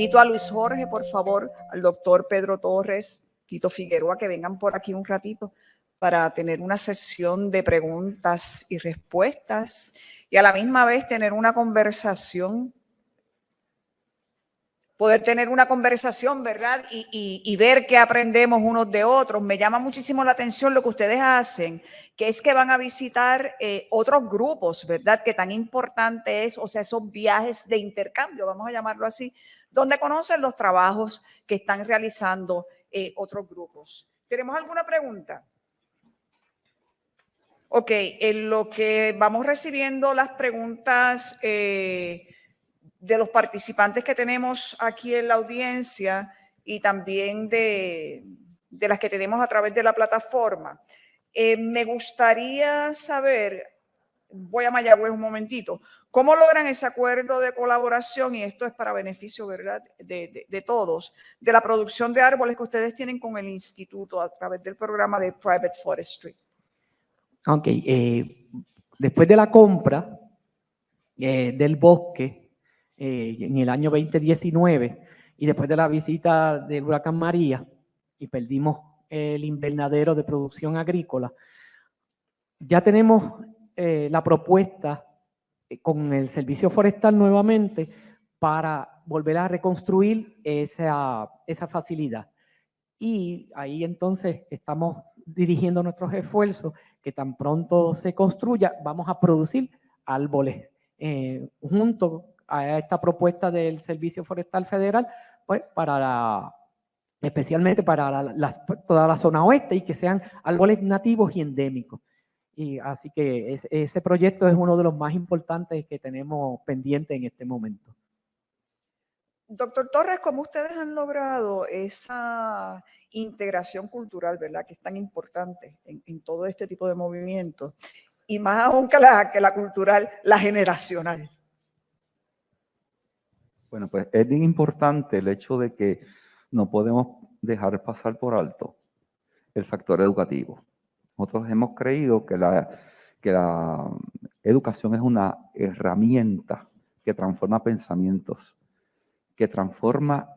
Invito a Luis Jorge, por favor, al doctor Pedro Torres, Tito Figueroa, que vengan por aquí un ratito para tener una sesión de preguntas y respuestas y a la misma vez tener una conversación, poder tener una conversación, ¿verdad? Y ver qué aprendemos unos de otros. Me llama muchísimo la atención lo que ustedes hacen, que es que van a visitar otros grupos, ¿verdad? Que tan importante es, o sea, esos viajes de intercambio, vamos a llamarlo así, donde conocen los trabajos que están realizando otros grupos. ¿Tenemos alguna pregunta? Ok, en lo que vamos recibiendo las preguntas de los participantes que tenemos aquí en la audiencia y también de las que tenemos a través de la plataforma, me gustaría saber, voy a Mayagüez un momentito, ¿cómo logran ese acuerdo de colaboración? Y esto es para beneficio, ¿verdad?, de todos, de la producción de árboles que ustedes tienen con el instituto a través del programa de Private Forestry. Ok, después de la compra del bosque en el año 2019 y después de la visita del huracán María y perdimos el invernadero de producción agrícola, ya tenemos la propuesta con el Servicio Forestal nuevamente para volver a reconstruir esa facilidad. Y ahí entonces estamos dirigiendo nuestros esfuerzos que tan pronto se construya, vamos a producir árboles junto a esta propuesta del Servicio Forestal Federal, pues especialmente para toda la zona oeste y que sean árboles nativos y endémicos. Y así que ese proyecto es uno de los más importantes que tenemos pendiente en este momento. Doctor Torres, ¿cómo ustedes han logrado esa integración cultural, verdad, que es tan importante en todo este tipo de movimientos? Y más aún que la cultural, la generacional. Bueno, pues es bien importante el hecho de que no podemos dejar pasar por alto el factor educativo. Nosotros hemos creído que la educación es una herramienta que transforma pensamientos, que transforma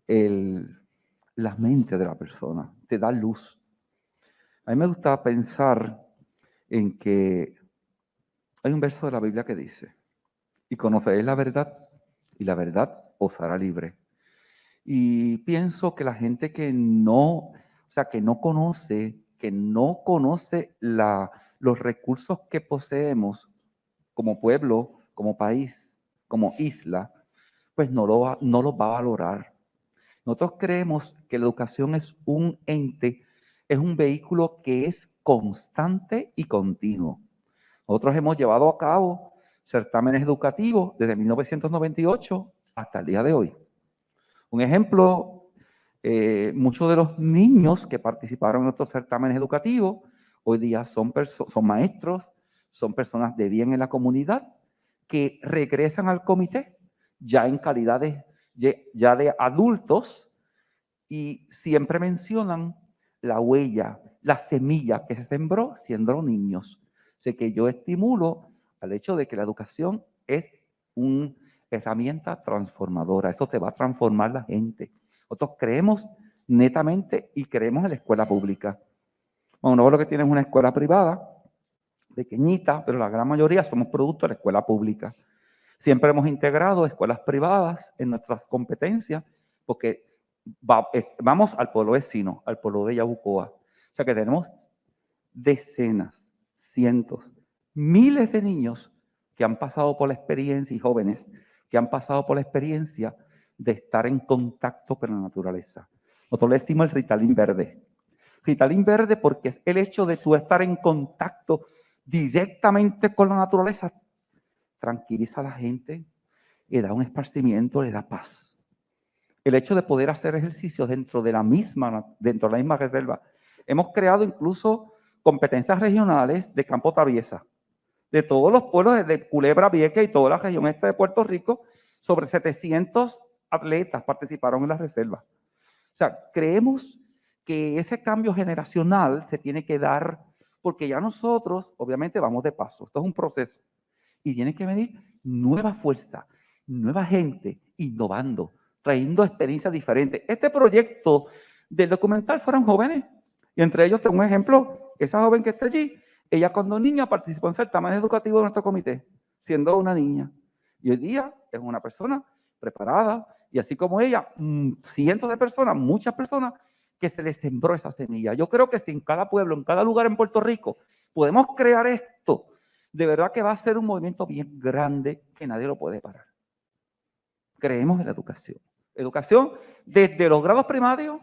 las mentes de la persona, te da luz. A mí me gusta pensar en que hay un verso de la Biblia que dice, y conoceréis la verdad, y la verdad os hará libre. Y pienso que la gente que no conoce los recursos que poseemos como pueblo, como país, como isla, pues no los va a valorar. Nosotros creemos que la educación es un ente, es un vehículo que es constante y continuo. Nosotros hemos llevado a cabo certámenes educativos desde 1998 hasta el día de hoy. Un ejemplo, muchos de los niños que participaron en nuestros certámenes educativos hoy día son maestros, son personas de bien en la comunidad que regresan al comité ya en calidad ya de adultos y siempre mencionan la huella, la semilla que se sembró siendo niños. Así que yo estimulo al hecho de que la educación es una herramienta transformadora. Eso te va a transformar la gente. Nosotros creemos netamente y creemos en la escuela pública. Bueno, uno lo que tiene es una escuela privada, pequeñita, pero la gran mayoría somos producto de la escuela pública. Siempre hemos integrado escuelas privadas en nuestras competencias porque vamos al pueblo vecino, al pueblo de Yabucoa. O sea que tenemos decenas, cientos, miles de niños que han pasado por la experiencia y jóvenes que han pasado por la experiencia de estar en contacto con la naturaleza. Nosotros le decimos el Ritalin verde. Ritalin verde porque es el hecho de tú estar en contacto directamente con la naturaleza, tranquiliza a la gente, le da un esparcimiento, le da paz. El hecho de poder hacer ejercicios dentro de la misma reserva. Hemos creado incluso competencias regionales de campo traviesa, de todos los pueblos, desde Culebra, Vieques y toda la región este de Puerto Rico, sobre 700 atletas participaron en la reserva. O sea, creemos que ese cambio generacional se tiene que dar porque ya nosotros, obviamente, vamos de paso. Esto es un proceso. Y tiene que venir nueva fuerza, nueva gente, innovando, trayendo experiencias diferentes. Este proyecto del documental fueron jóvenes, y entre ellos tengo un ejemplo, esa joven que está allí, ella cuando niña participó en certamen educativo de nuestro comité, siendo una niña. Y hoy día es una persona preparada, y así como ella, cientos de personas, muchas personas, que se les sembró esa semilla. Yo creo que si en cada pueblo, en cada lugar en Puerto Rico, podemos crear esto, de verdad que va a ser un movimiento bien grande que nadie lo puede parar. Creemos en la educación. Educación desde los grados primarios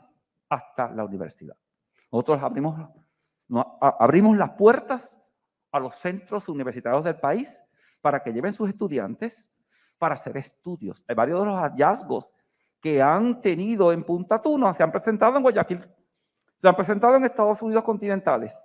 hasta la universidad. Nosotros abrimos las puertas a los centros universitarios del país para que lleven sus estudiantes para hacer estudios. Hay varios de los hallazgos que han tenido en Punta Tuna, se han presentado en Guayaquil, se han presentado en Estados Unidos continentales,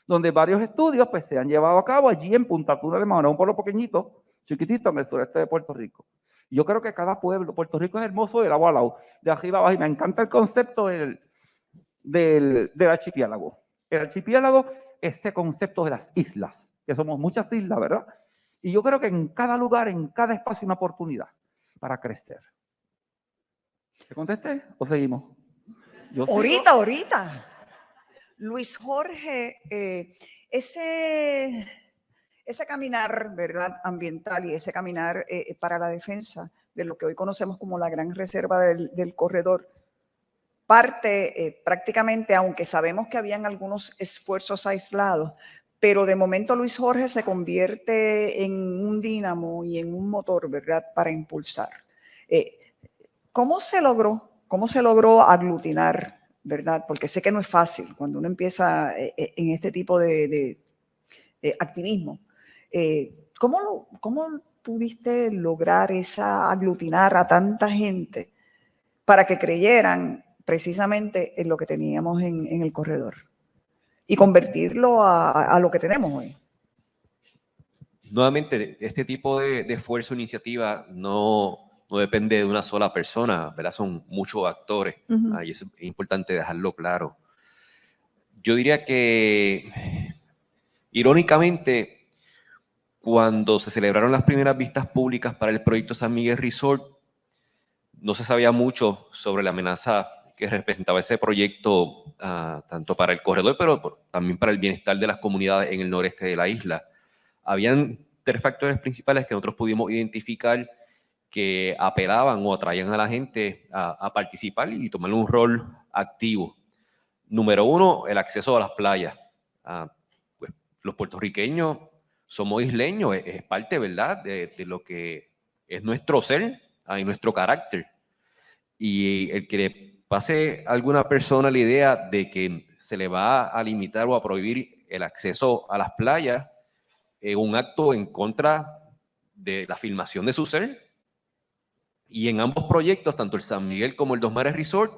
donde varios estudios pues, se han llevado a cabo allí en Punta Tuna de Mahoná, un pueblo pequeñito, chiquitito en el sureste de Puerto Rico. Y yo creo que cada pueblo, Puerto Rico es hermoso del agua al lado, de arriba abajo, y me encanta el concepto del archipiélago. El archipiélago es ese concepto de las islas, que somos muchas islas, ¿verdad? Y yo creo que en cada lugar, en cada espacio, una oportunidad para crecer. ¿Te contesté o seguimos? Ahorita. Luis Jorge, ese caminar, ¿verdad?, ambiental y ese caminar para la defensa de lo que hoy conocemos como la Gran Reserva del Corredor, parte prácticamente, aunque sabemos que habían algunos esfuerzos aislados, pero de momento Luis Jorge se convierte en un dínamo y en un motor, ¿verdad?, para impulsar. ¿Cómo se logró aglutinar, verdad? Porque sé que no es fácil cuando uno empieza en este tipo de activismo. ¿Cómo pudiste lograr aglutinar a tanta gente para que creyeran precisamente en lo que teníamos en el corredor y convertirlo a lo que tenemos hoy? Nuevamente, este tipo de esfuerzo, iniciativa, no depende de una sola persona, ¿verdad? Son muchos actores, y eso es importante dejarlo claro. Yo diría que, irónicamente, cuando se celebraron las primeras vistas públicas para el proyecto San Miguel Resort, no se sabía mucho sobre la amenaza que representaba ese proyecto, tanto para el corredor, pero también para el bienestar de las comunidades en el noreste de la isla. Habían 3 factores principales que nosotros pudimos identificar que apelaban o atraían a la gente a participar y tomar un rol activo. Número 1, el acceso a las playas. Pues, los puertorriqueños somos isleños, es parte, ¿verdad?, de lo que es nuestro ser y nuestro carácter. Y el que le pase a alguna persona la idea de que se le va a limitar o a prohibir el acceso a las playas, un acto en contra de la afirmación de su ser. Y en ambos proyectos, tanto el San Miguel como el Dos Mares Resort,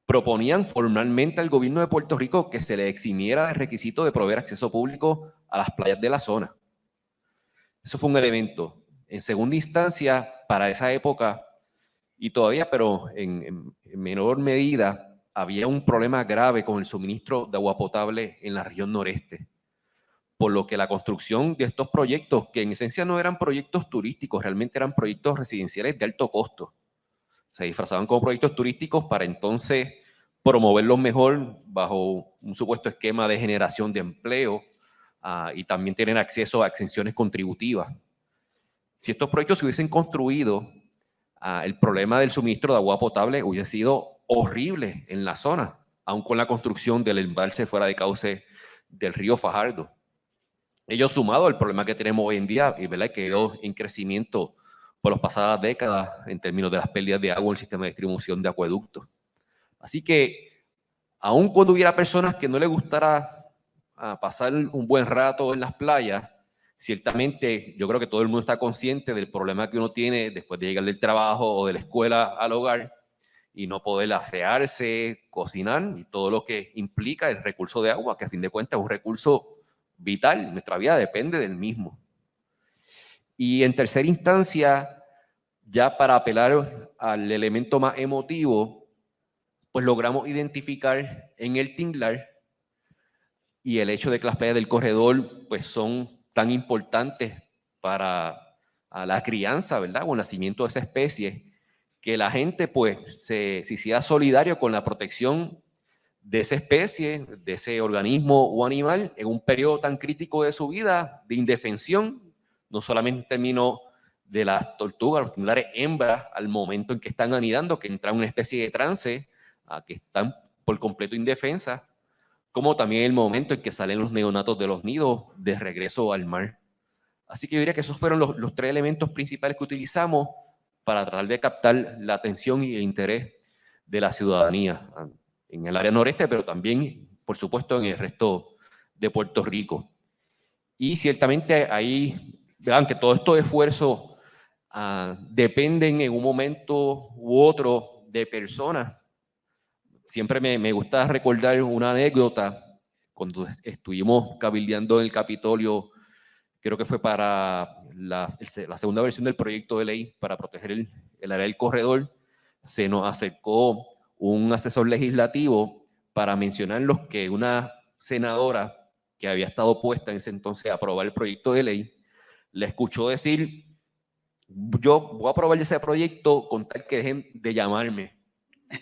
proponían formalmente al gobierno de Puerto Rico que se le eximiera del requisito de proveer acceso público a las playas de la zona. Eso fue un elemento. En segunda instancia, para esa época, y todavía, pero en menor medida, había un problema grave con el suministro de agua potable en la región noreste. Por lo que la construcción de estos proyectos, que en esencia no eran proyectos turísticos, realmente eran proyectos residenciales de alto costo, se disfrazaban como proyectos turísticos para entonces promoverlos mejor bajo un supuesto esquema de generación de empleo y también tener acceso a exenciones contributivas. Si estos proyectos se hubiesen construido, el problema del suministro de agua potable hubiese sido horrible en la zona, aun con la construcción del embalse fuera de cauce del río Fajardo. Ello sumado al problema que tenemos hoy en día, y ¿verdad?, que quedó en crecimiento por las pasadas décadas en términos de las pérdidas de agua en el sistema de distribución de acueductos. Así que, aun cuando hubiera personas que no les gustara pasar un buen rato en las playas, ciertamente yo creo que todo el mundo está consciente del problema que uno tiene después de llegar del trabajo o de la escuela al hogar y no poder asearse, cocinar y todo lo que implica el recurso de agua, que a fin de cuentas es un recurso vital, nuestra vida depende del mismo. Y en tercera instancia, ya para apelar al elemento más emotivo, pues logramos identificar en el tinglar y el hecho de que las playas del corredor pues son tan importantes para la crianza, ¿verdad?, o el nacimiento de esa especie, que la gente pues se hiciera solidario con la protección de esa especie, de ese organismo o animal en un periodo tan crítico de su vida, de indefensión, no solamente en términos de las tortugas, los tinglares hembras, al momento en que están anidando, que entran en una especie de trance, que están por completo indefensas, como también el momento en que salen los neonatos de los nidos de regreso al mar. Así que yo diría que esos fueron los 3 elementos principales que utilizamos para tratar de captar la atención y el interés de la ciudadanía en el área noreste, pero también, por supuesto, en el resto de Puerto Rico. Y ciertamente ahí, vean que todos estos esfuerzos dependen en un momento u otro de personas. Siempre me gusta recordar una anécdota cuando estuvimos cabildeando en el Capitolio, creo que fue para la segunda versión del proyecto de ley para proteger el área del corredor. Se nos acercó un asesor legislativo para mencionarnos que una senadora que había estado puesta en ese entonces a aprobar el proyecto de ley, le escuchó decir: yo voy a aprobar ese proyecto con tal que dejen de llamarme,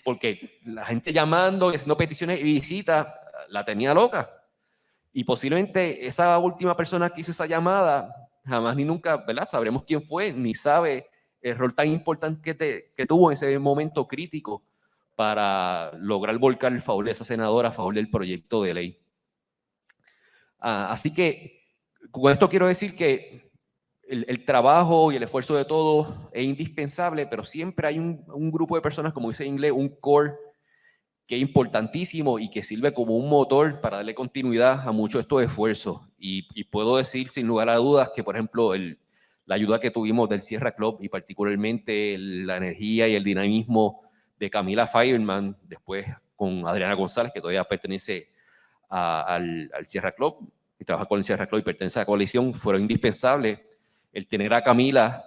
porque la gente llamando, haciendo peticiones y visitas, la tenía loca. Y posiblemente esa última persona que hizo esa llamada, jamás ni nunca, ¿verdad?, sabremos quién fue, ni sabe el rol tan importante que tuvo en ese momento crítico para lograr volcar el favor de esa senadora a favor del proyecto de ley. Así que con esto quiero decir que el trabajo y el esfuerzo de todos es indispensable, pero siempre hay un grupo de personas, como dice en inglés, un core, que es importantísimo y que sirve como un motor para darle continuidad a muchos de estos esfuerzos. Y puedo decir sin lugar a dudas que, por ejemplo, la ayuda que tuvimos del Sierra Club y particularmente la energía y el dinamismo de Camila Fireman, después con Adriana González, que todavía pertenece al Sierra Club y trabaja con el Sierra Club y pertenece a la coalición, fueron indispensables. El tener a Camila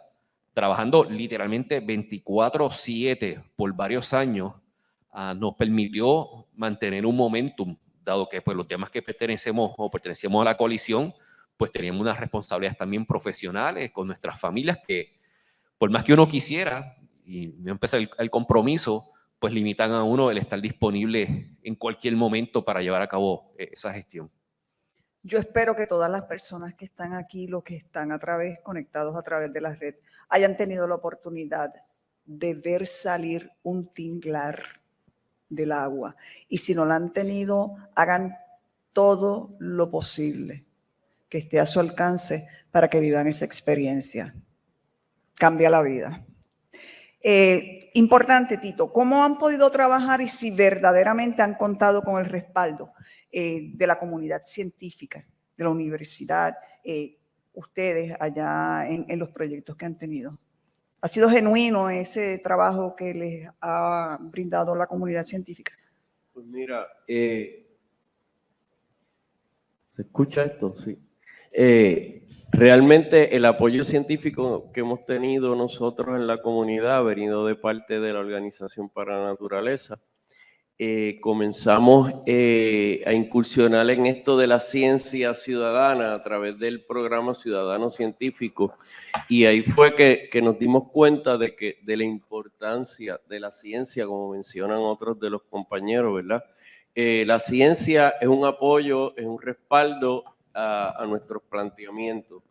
trabajando literalmente 24/7 por varios años nos permitió mantener un momentum, dado que pues, los temas que pertenecemos a la coalición, pues teníamos unas responsabilidades también profesionales con nuestras familias que, por más que uno quisiera, y me empezó el compromiso, pues limitan a uno el estar disponible en cualquier momento para llevar a cabo esa gestión. Yo espero que todas las personas que están aquí, los que están conectados a través de la red, hayan tenido la oportunidad de ver salir un tinglar del agua. Y si no la han tenido, hagan todo lo posible que esté a su alcance para que vivan esa experiencia. Cambia la vida. Importante, Tito, ¿cómo han podido trabajar y si verdaderamente han contado con el respaldo de la comunidad científica, de la universidad, ustedes allá en los proyectos que han tenido? ¿Ha sido genuino ese trabajo que les ha brindado la comunidad científica? Pues mira, ¿se escucha esto? Sí. Realmente el apoyo científico que hemos tenido nosotros en la comunidad ha venido de parte de la Organización para la Naturaleza. Comenzamos a incursionar en esto de la ciencia ciudadana a través del programa Ciudadano Científico, y ahí fue que nos dimos cuenta de la importancia de la ciencia, como mencionan otros de los compañeros, ¿verdad? La ciencia es un apoyo, es un respaldo a nuestros planteamientos.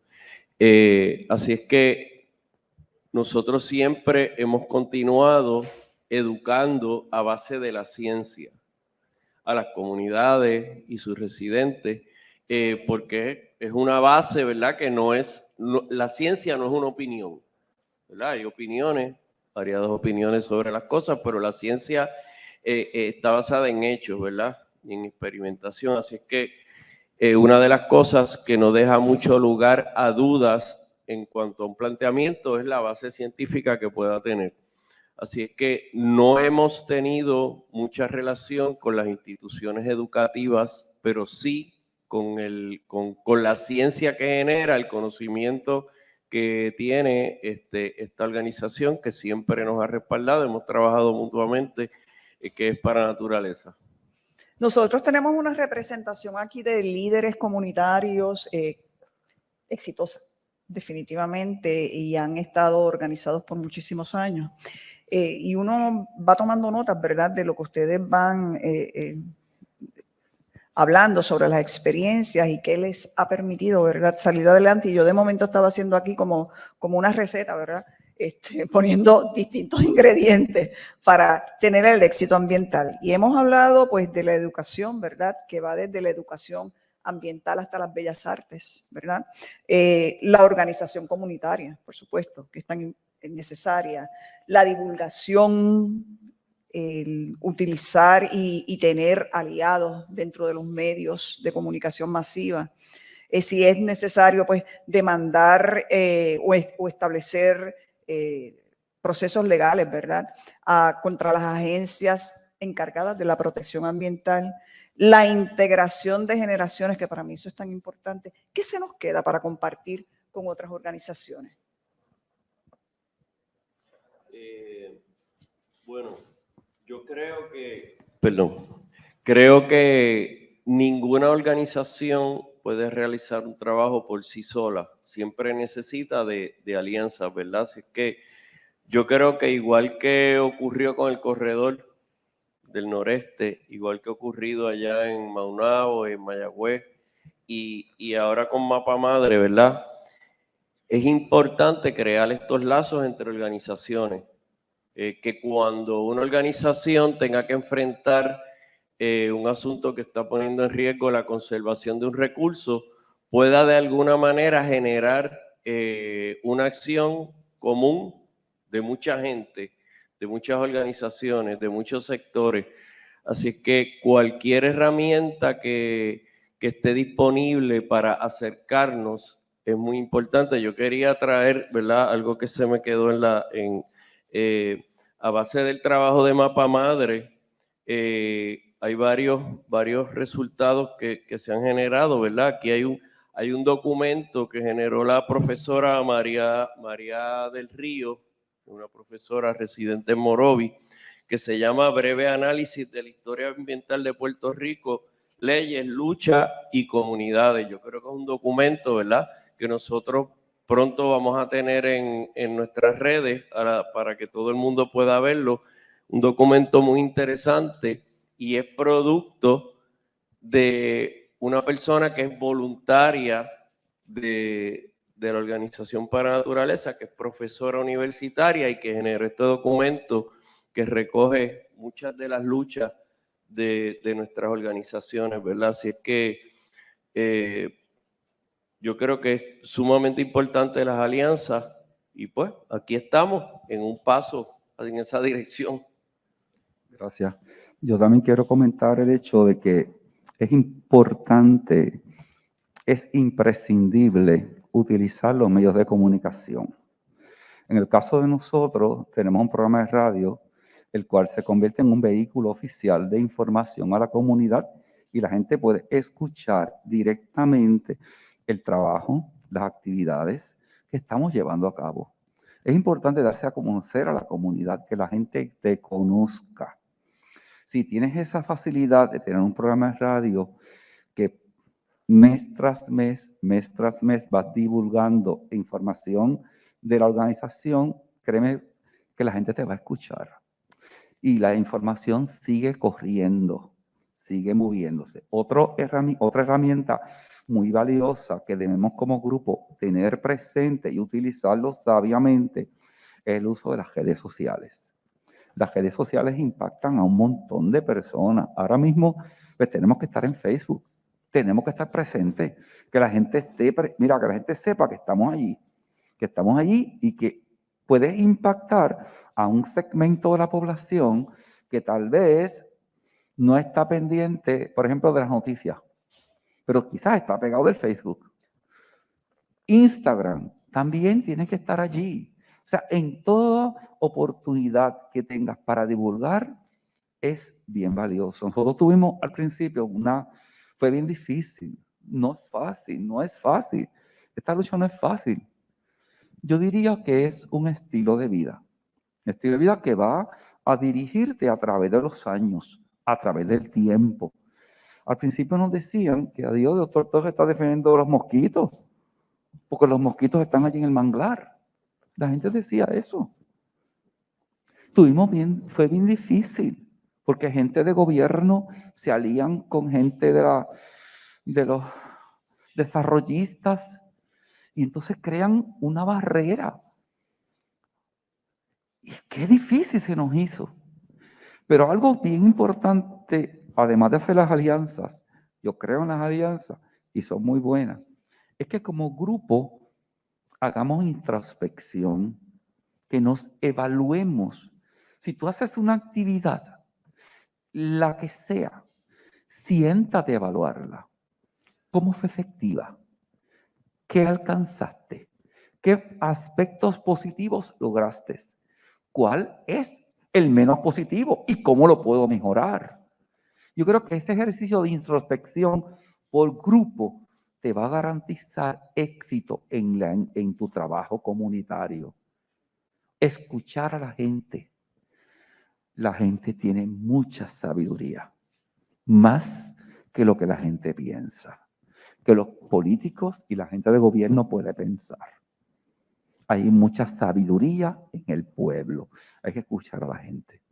Así es que nosotros siempre hemos continuado educando a base de la ciencia a las comunidades y sus residentes, porque es una base, ¿verdad? Que la ciencia no es una opinión, ¿verdad? Hay opiniones, variadas opiniones sobre las cosas, pero la ciencia está basada en hechos, ¿verdad? Y en experimentación. Así es que una de las cosas que no deja mucho lugar a dudas en cuanto a un planteamiento es la base científica que pueda tener. Así es que no hemos tenido mucha relación con las instituciones educativas, pero sí con la ciencia que genera, el conocimiento que tiene esta organización que siempre nos ha respaldado, hemos trabajado mutuamente, que es para naturaleza. Nosotros tenemos una representación aquí de líderes comunitarios exitosa, definitivamente, y han estado organizados por muchísimos años. y uno va tomando notas, ¿verdad?, de lo que ustedes van hablando sobre las experiencias y qué les ha permitido, ¿verdad?, salir adelante. Y yo de momento estaba haciendo aquí como una receta, ¿verdad?, poniendo distintos ingredientes para tener el éxito ambiental. Y hemos hablado pues de la educación, ¿verdad?, que va desde la educación ambiental hasta las bellas artes, ¿verdad? La organización comunitaria, por supuesto, que es tan necesaria. La divulgación, el utilizar y tener aliados dentro de los medios de comunicación masiva. Si es necesario, pues, demandar o establecer procesos legales, ¿verdad?, contra las agencias encargadas de la protección ambiental. La integración de generaciones, que para mí eso es tan importante. ¿Qué se nos queda para compartir con otras organizaciones? Bueno, yo creo que ninguna organización puede realizar un trabajo por sí sola. Siempre necesita de alianzas, ¿verdad? Así que yo creo que igual que ocurrió con el corredor del noreste, igual que ha ocurrido allá en Maunabo, en Mayagüez, y ahora con Mapa Madre, ¿verdad? Es importante crear estos lazos entre organizaciones, que cuando una organización tenga que enfrentar un asunto que está poniendo en riesgo la conservación de un recurso, pueda de alguna manera generar una acción común de mucha gente, de muchas organizaciones, de muchos sectores. Así que cualquier herramienta que esté disponible para acercarnos es muy importante. Yo quería traer, ¿verdad?, algo que se me quedó a base del trabajo de Mapa Madre. Hay varios resultados que se han generado, ¿verdad? Aquí hay un documento que generó la profesora María del Río, una profesora residente en Morovi, que se llama Breve Análisis de la Historia Ambiental de Puerto Rico, Leyes, Lucha y Comunidades. Yo creo que es un documento, ¿verdad?, que nosotros pronto vamos a tener en nuestras redes para que todo el mundo pueda verlo. Un documento muy interesante y es producto de una persona que es voluntaria de la Organización para la Naturaleza, que es profesora universitaria y que generó este documento que recoge muchas de las luchas de nuestras organizaciones, ¿verdad? Así es que yo creo que es sumamente importante las alianzas y pues aquí estamos en un paso en esa dirección. Gracias. Yo también quiero comentar el hecho de que es importante, es imprescindible utilizar los medios de comunicación. En el caso de nosotros, tenemos un programa de radio, el cual se convierte en un vehículo oficial de información a la comunidad y la gente puede escuchar directamente el trabajo, las actividades que estamos llevando a cabo. Es importante darse a conocer a la comunidad, que la gente te conozca. Si tienes esa facilidad de tener un programa de radio que mes tras mes vas divulgando información de la organización, créeme que la gente te va a escuchar. Y la información sigue corriendo, sigue moviéndose. Otra herramienta muy valiosa que debemos como grupo tener presente y utilizarlo sabiamente es el uso de las redes sociales. Las redes sociales impactan a un montón de personas. Ahora mismo pues, tenemos que estar en Facebook, tenemos que estar presentes, que la gente que la gente sepa que estamos allí y que puede impactar a un segmento de la población que tal vez no está pendiente, por ejemplo, de las noticias, pero quizás está pegado del Facebook. Instagram también tiene que estar allí. O sea, en toda oportunidad que tengas para divulgar es bien valioso. Nosotros tuvimos al principio fue bien difícil. No es fácil. Esta lucha no es fácil. Yo diría que es un estilo de vida. Un estilo de vida que va a dirigirte a través de los años, a través del tiempo. Al principio nos decían que a Dios, doctor Torres está defendiendo los mosquitos, porque los mosquitos están allí en el manglar. La gente decía eso. fue bien difícil, porque gente de gobierno se alían con gente de los desarrollistas y entonces crean una barrera. Y qué difícil se nos hizo. Pero algo bien importante, además de hacer las alianzas, yo creo en las alianzas y son muy buenas, es que como grupo hagamos introspección, que nos evaluemos. Si tú haces una actividad, la que sea, siéntate a evaluarla. ¿Cómo fue efectiva? ¿Qué alcanzaste? ¿Qué aspectos positivos lograste? ¿Cuál es el menos positivo y cómo lo puedo mejorar? Yo creo que ese ejercicio de introspección por grupo te va a garantizar éxito en tu trabajo comunitario. Escuchar a la gente. La gente tiene mucha sabiduría, más que lo que la gente piensa, que los políticos y la gente de gobierno puede pensar. Hay mucha sabiduría en el pueblo. Hay que escuchar a la gente.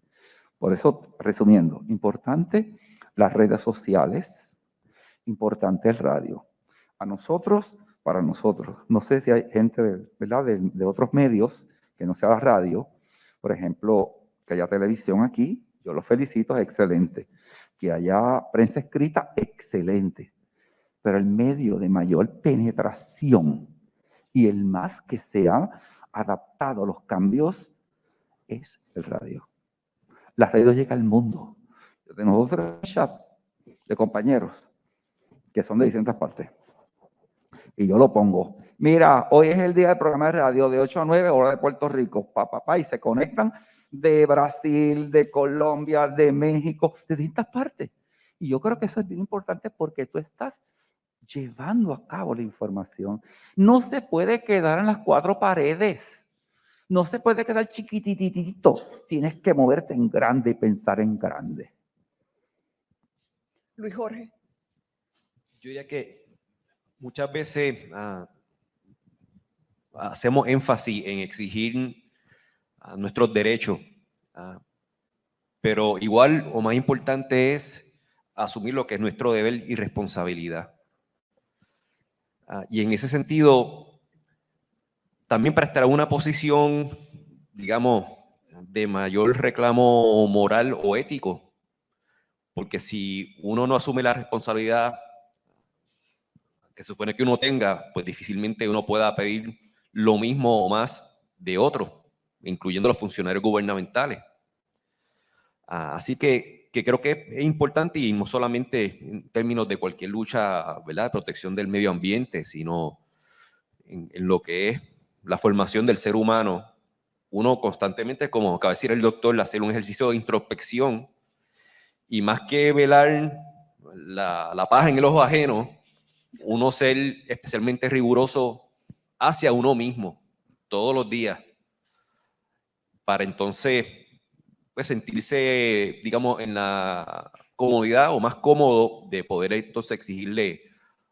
Por eso, resumiendo, importante las redes sociales, importante el radio. A nosotros, para nosotros. No sé si hay gente, ¿verdad?, de otros medios que no sea la radio. Por ejemplo, que haya televisión aquí, yo los felicito, es excelente. Que haya prensa escrita, excelente. Pero el medio de mayor penetración y el más que se ha adaptado a los cambios es el radio. La radio llega al mundo. Tenemos otro chat de compañeros que son de distintas partes. Y yo lo pongo. Mira, hoy es el día del programa de radio de 8 a 9, hora de Puerto Rico. Y se conectan de Brasil, de Colombia, de México, de distintas partes. Y yo creo que eso es bien importante porque tú estás llevando a cabo la información. No se puede quedar en las cuatro paredes. No se puede quedar chiquititito. Tienes que moverte en grande y pensar en grande. Luis Jorge. Yo diría que muchas veces hacemos énfasis en exigir nuestros derechos, pero igual o más importante es asumir lo que es nuestro deber y responsabilidad. Y en ese sentido, también para estar en una posición, digamos, de mayor reclamo moral o ético, porque si uno no asume la responsabilidad que se supone que uno tenga, pues difícilmente uno pueda pedir lo mismo o más de otros, incluyendo los funcionarios gubernamentales. Así que creo que es importante, y no solamente en términos de cualquier lucha, ¿verdad?, de protección del medio ambiente, sino en lo que es la formación del ser humano. Uno constantemente, como acaba de decir el doctor, hacer un ejercicio de introspección, y más que velar la paja en el ojo ajeno, uno ser especialmente riguroso hacia uno mismo todos los días, para entonces pues sentirse, digamos, en la comodidad o más cómodo de poder entonces exigirle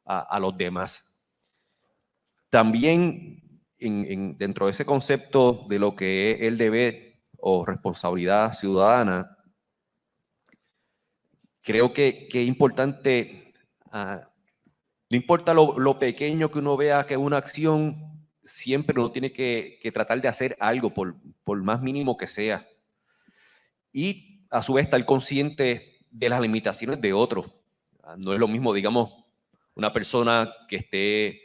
a los demás. También dentro de ese concepto de lo que es el deber o responsabilidad ciudadana, creo que es importante, no importa lo pequeño que uno vea que es una acción, siempre uno tiene que tratar de hacer algo, por más mínimo que sea. Y a su vez estar consciente de las limitaciones de otros. No es lo mismo, digamos, una persona que esté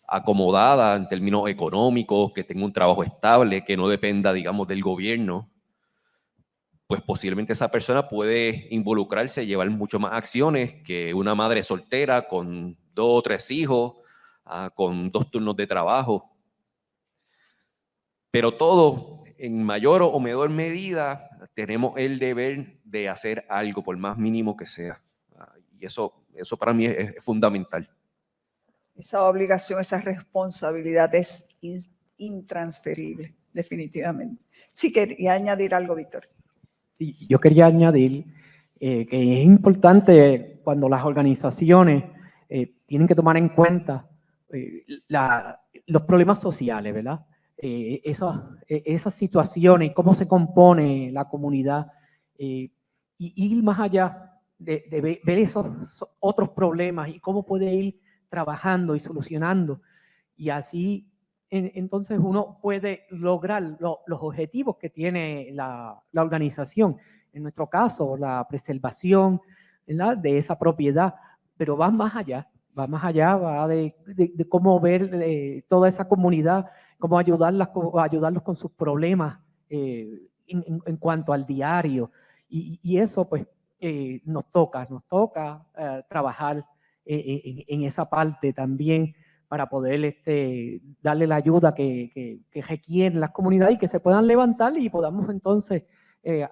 acomodada en términos económicos, que tenga un trabajo estable, que no dependa, digamos, del gobierno, pues posiblemente esa persona puede involucrarse y llevar mucho más acciones que una madre soltera con 2 o 3 hijos, con 2 turnos de trabajo. Pero todos, en mayor o menor medida, tenemos el deber de hacer algo, por más mínimo que sea. Y eso para mí es fundamental. Esa obligación, esa responsabilidad es intransferible, definitivamente. Sí, quería añadir algo, Víctor. Sí, yo quería añadir que es importante cuando las organizaciones tienen que tomar en cuenta los problemas sociales, ¿verdad? esas situaciones y cómo se compone la comunidad, y ir más allá de ver esos otros problemas y cómo puede ir trabajando y solucionando. Y así, entonces uno puede lograr los objetivos que tiene la organización. En nuestro caso, la preservación, ¿verdad?, de esa propiedad, pero va más allá, va de cómo ver toda esa comunidad, cómo ayudarlos con sus problemas en cuanto al diario. Y eso, pues, nos toca trabajar en esa parte también, para poder darle la ayuda que requieren las comunidades y que se puedan levantar y podamos entonces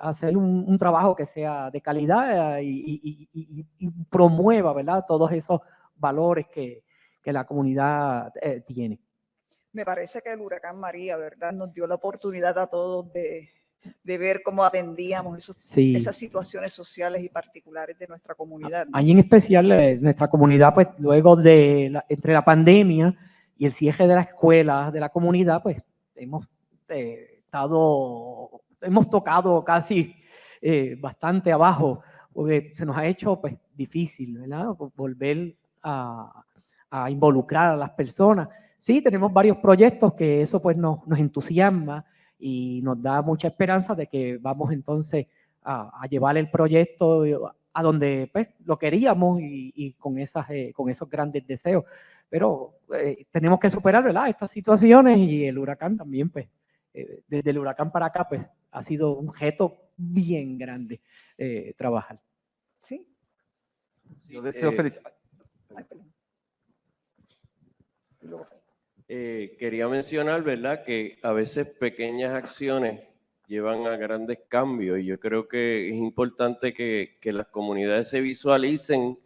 hacer un trabajo que sea de calidad y promueva, ¿verdad?, todos esos valores que la comunidad tiene. Me parece que el huracán María, ¿verdad?, nos dio la oportunidad a todos de ver cómo atendíamos Sí. esas situaciones sociales y particulares de nuestra comunidad, ¿no? Ahí en especial nuestra comunidad, pues luego entre la pandemia y el cierre de las escuelas de la comunidad, pues hemos tocado casi bastante abajo, porque se nos ha hecho, pues, difícil, ¿verdad?, volver a involucrar a las personas. Sí, tenemos varios proyectos que eso, pues, nos entusiasma y nos da mucha esperanza de que vamos entonces a llevar el proyecto a donde, pues, lo queríamos y con esos grandes deseos. Pero tenemos que superar, ¿verdad?, estas situaciones, y el huracán también, pues, desde el huracán para acá, pues, ha sido un reto bien grande trabajar. Sí. Yo deseo felicitar. Ay, perdón. Quería mencionar, ¿verdad?, que a veces pequeñas acciones llevan a grandes cambios, y yo creo que es importante que las comunidades se visualicen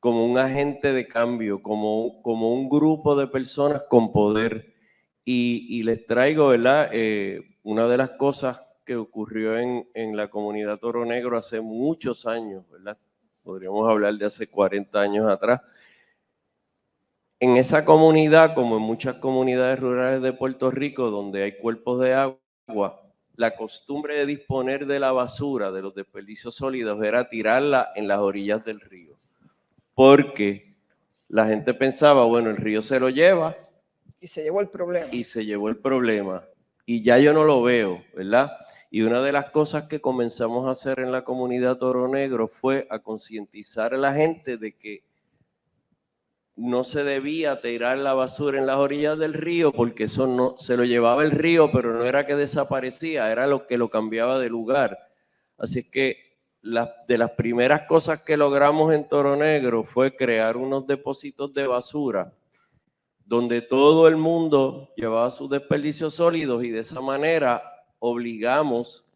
como un agente de cambio, como un grupo de personas con poder. Y les traigo, ¿verdad?, una de las cosas que ocurrió en la comunidad Toro Negro hace muchos años, ¿verdad? Podríamos hablar de hace 40 años atrás. En esa comunidad, como en muchas comunidades rurales de Puerto Rico, donde hay cuerpos de agua, la costumbre de disponer de la basura, de los desperdicios sólidos, era tirarla en las orillas del río. Porque la gente pensaba, bueno, el río se lo lleva. Y se llevó el problema. Y se llevó el problema. Y ya yo no lo veo, ¿verdad? Y una de las cosas que comenzamos a hacer en la comunidad Toro Negro fue a concientizar a la gente de que no se debía tirar la basura en las orillas del río, porque eso no se lo llevaba el río, pero no era que desaparecía, era lo que lo cambiaba de lugar. Así que de las primeras cosas que logramos en Toro Negro fue crear unos depósitos de basura donde todo el mundo llevaba sus desperdicios sólidos, y de esa manera obligamos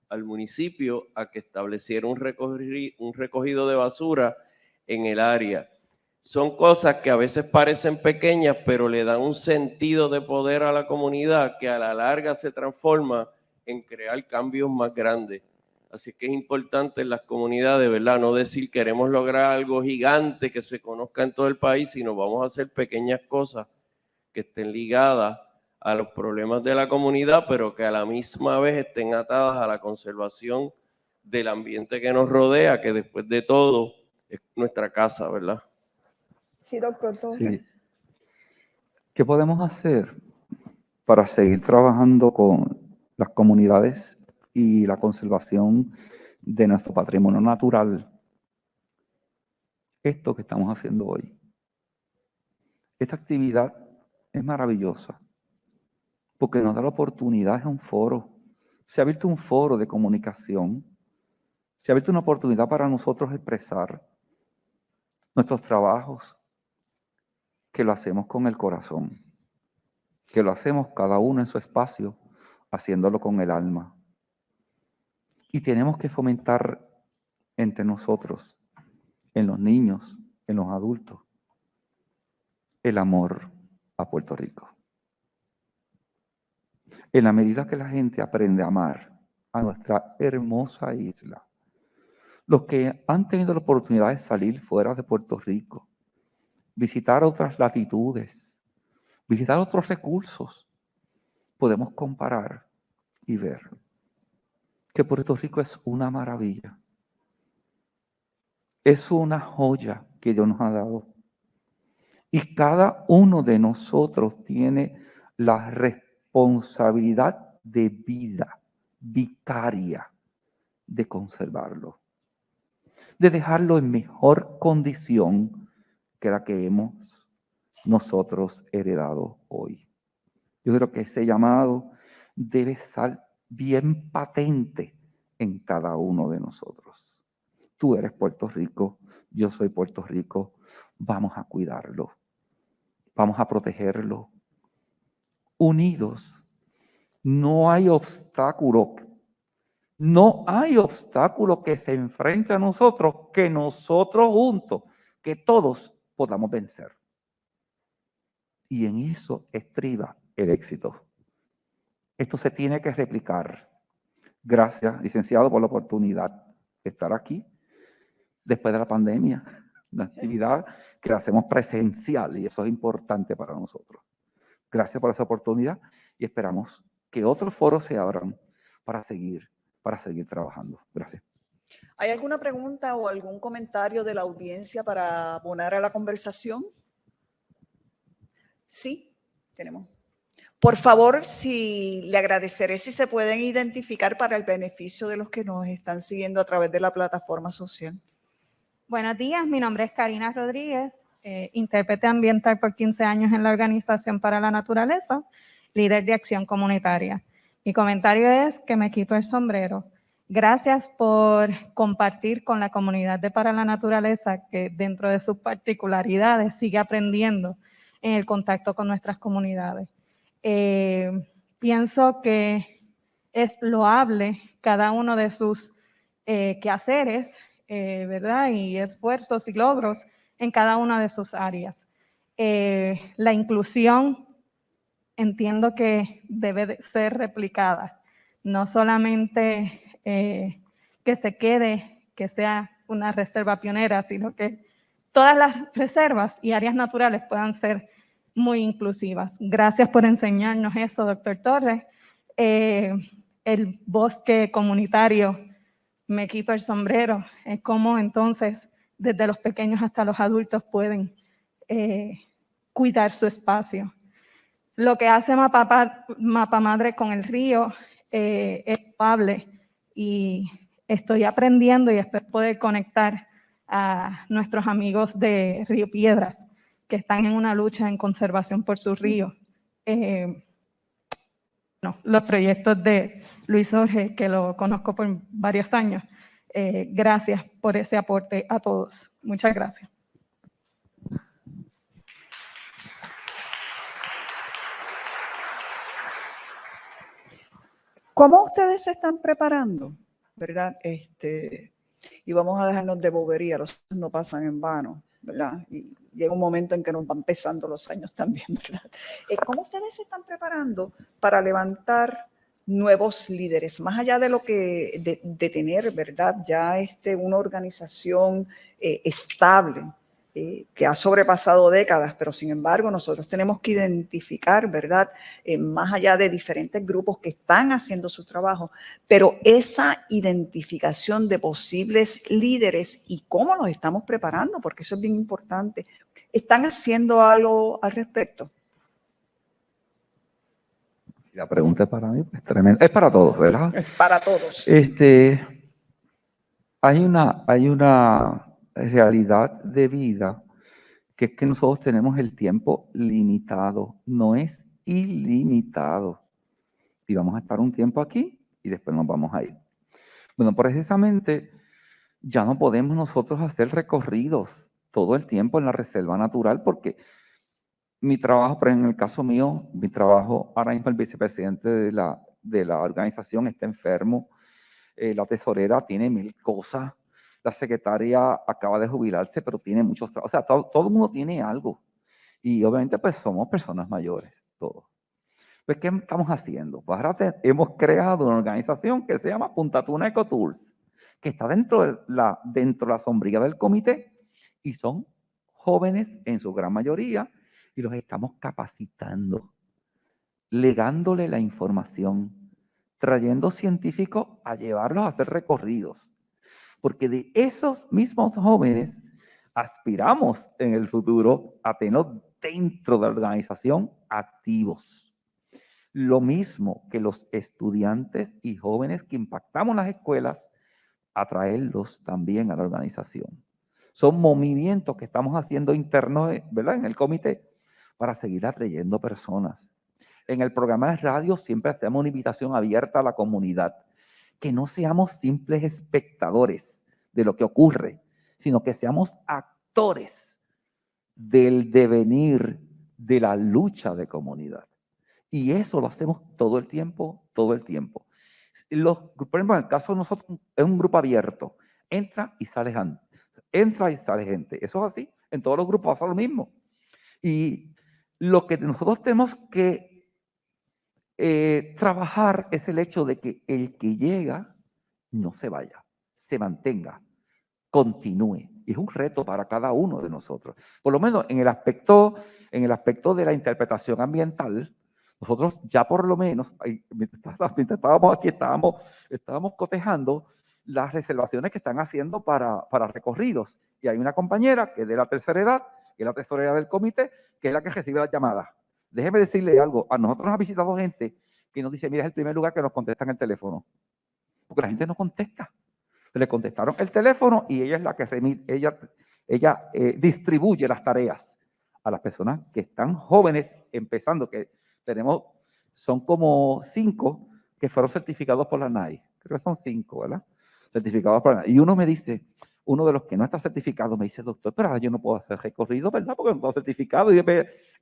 al municipio a que estableciera un recogido de basura en el área. Son cosas que a veces parecen pequeñas, pero le dan un sentido de poder a la comunidad que a la larga se transforma en crear cambios más grandes. Así que es importante en las comunidades, ¿verdad?, no decir queremos lograr algo gigante que se conozca en todo el país, sino vamos a hacer pequeñas cosas que estén ligadas a los problemas de la comunidad, pero que a la misma vez estén atadas a la conservación del ambiente que nos rodea, que después de todo es nuestra casa, ¿verdad? Sí, doctor. Sí. ¿Qué podemos hacer para seguir trabajando con las comunidades y la conservación de nuestro patrimonio natural? Esto que estamos haciendo hoy. Esta actividad es maravillosa porque nos da la oportunidad, es un foro. Se ha abierto un foro de comunicación. Se ha abierto una oportunidad para nosotros expresar nuestros trabajos, que lo hacemos con el corazón, que lo hacemos cada uno en su espacio, haciéndolo con el alma. Y tenemos que fomentar entre nosotros, en los niños, en los adultos, el amor a Puerto Rico. En la medida que la gente aprende a amar a nuestra hermosa isla, los que han tenido la oportunidad de salir fuera de Puerto Rico, visitar otras latitudes, visitar otros recursos, podemos comparar y ver que Puerto Rico es una maravilla. Es una joya que Dios nos ha dado. Y cada uno de nosotros tiene la responsabilidad de vida vicaria de conservarlo, de dejarlo en mejor condición que la que hemos nosotros heredado hoy. Yo creo que ese llamado debe estar bien patente en cada uno de nosotros. Tú eres Puerto Rico, yo soy Puerto Rico, vamos a cuidarlo, vamos a protegerlo. Unidos, no hay obstáculo que se enfrente a nosotros que nosotros juntos, que todos podamos vencer. Y en eso estriba el éxito. Esto se tiene que replicar. Gracias, licenciado, por la oportunidad de estar aquí después de la pandemia. Una actividad que la hacemos presencial y eso es importante para nosotros. Gracias por esa oportunidad y esperamos que otros foros se abran para seguir trabajando. Gracias. ¿Hay alguna pregunta o algún comentario de la audiencia para abonar a la conversación? Sí, tenemos. Por favor, le agradeceré si se pueden identificar para el beneficio de los que nos están siguiendo a través de la plataforma social. Buenos días, mi nombre es Karina Rodríguez, intérprete ambiental por 15 años en la Organización para la Naturaleza, líder de acción comunitaria. Mi comentario es que me quito el sombrero. Gracias por compartir con la comunidad de Para la Naturaleza, que dentro de sus particularidades sigue aprendiendo en el contacto con nuestras comunidades. Pienso que es loable cada uno de sus quehaceres, ¿verdad? Y esfuerzos y logros en cada una de sus áreas. La inclusión entiendo que debe de ser replicada, no solamente que se quede, que sea una reserva pionera, sino que todas las reservas y áreas naturales puedan ser muy inclusivas. Gracias por enseñarnos eso, doctor Torres. El bosque comunitario, me quito el sombrero, es como entonces desde los pequeños hasta los adultos pueden cuidar su espacio. Lo que hace Mapa Madre con el río es loable y estoy aprendiendo y espero poder conectar a nuestros amigos de Río Piedras que están en una lucha en conservación por su río. Los proyectos de Luis Jorge, que lo conozco por varios años. Gracias por ese aporte a todos. Muchas gracias. ¿Cómo ustedes se están preparando? ¿Verdad? Y vamos a dejarnos de bobería, los años no pasan en vano, ¿verdad? Y llega un momento en que nos van pesando los años también, ¿verdad? ¿Cómo ustedes se están preparando para levantar nuevos líderes? Más allá de lo que, de tener, ¿verdad? Ya una organización estable, que ha sobrepasado décadas, pero sin embargo nosotros tenemos que identificar, ¿verdad? Más allá de diferentes grupos que están haciendo su trabajo, pero esa identificación de posibles líderes y cómo nos estamos preparando, porque eso es bien importante. ¿Están haciendo algo al respecto? La pregunta es para mí, pues tremenda. Es para todos, ¿verdad? Es para todos. Hay una realidad de vida que es que nosotros tenemos el tiempo limitado, no es ilimitado. Y vamos a estar un tiempo aquí y después nos vamos a ir. Bueno, precisamente ya no podemos nosotros hacer recorridos todo el tiempo en la reserva natural porque mi trabajo, pero en el caso mío, mi trabajo, ahora mismo el vicepresidente de la organización está enfermo, la tesorera tiene 1000 cosas, la secretaria acaba de jubilarse, pero tiene muchos trabajos, o sea, todo el mundo tiene algo. Y obviamente pues somos personas mayores, todos. Pues, ¿qué estamos haciendo? Pues ahora hemos creado una organización que se llama Punta Tuna Ecotours, que está dentro de la sombrilla del comité y son jóvenes en su gran mayoría y los estamos capacitando legándole la información, trayendo científicos a llevarlos a hacer recorridos. Porque de esos mismos jóvenes aspiramos en el futuro a tener dentro de la organización activos. Lo mismo que los estudiantes y jóvenes que impactamos las escuelas, atraerlos también a la organización. Son movimientos que estamos haciendo internos, ¿verdad?, en el comité para seguir atrayendo personas. En el programa de radio siempre hacemos una invitación abierta a la comunidad, que no seamos simples espectadores de lo que ocurre, sino que seamos actores del devenir de la lucha de comunidad. Y eso lo hacemos todo el tiempo, todo el tiempo. Por ejemplo, en el caso de nosotros, es un grupo abierto. Entra y sale gente. Entra y sale gente. Eso es así. En todos los grupos pasa lo mismo. Y lo que nosotros tenemos que trabajar es el hecho de que el que llega no se vaya, se mantenga, continúe. Y es un reto para cada uno de nosotros. Por lo menos en el aspecto de la interpretación ambiental, nosotros ya por lo menos, mientras estábamos aquí, estábamos cotejando las reservaciones que están haciendo para recorridos. Y hay una compañera que es de la tercera edad, que es la tesorera del comité, que es la que recibe las llamadas. Déjeme decirle algo, a nosotros nos ha visitado gente que nos dice, mira, es el primer lugar que nos contestan el teléfono. Porque la gente no contesta. Le contestaron el teléfono y ella es la que ella distribuye las tareas a las personas que están jóvenes, empezando, que son como 5 que fueron certificados por la NAI. Creo que son 5, ¿verdad? Certificados por la NAI. Y uno de los que no está certificado me dice, doctor, pero ahora yo no puedo hacer recorrido, ¿verdad? Porque no estoy certificado. Y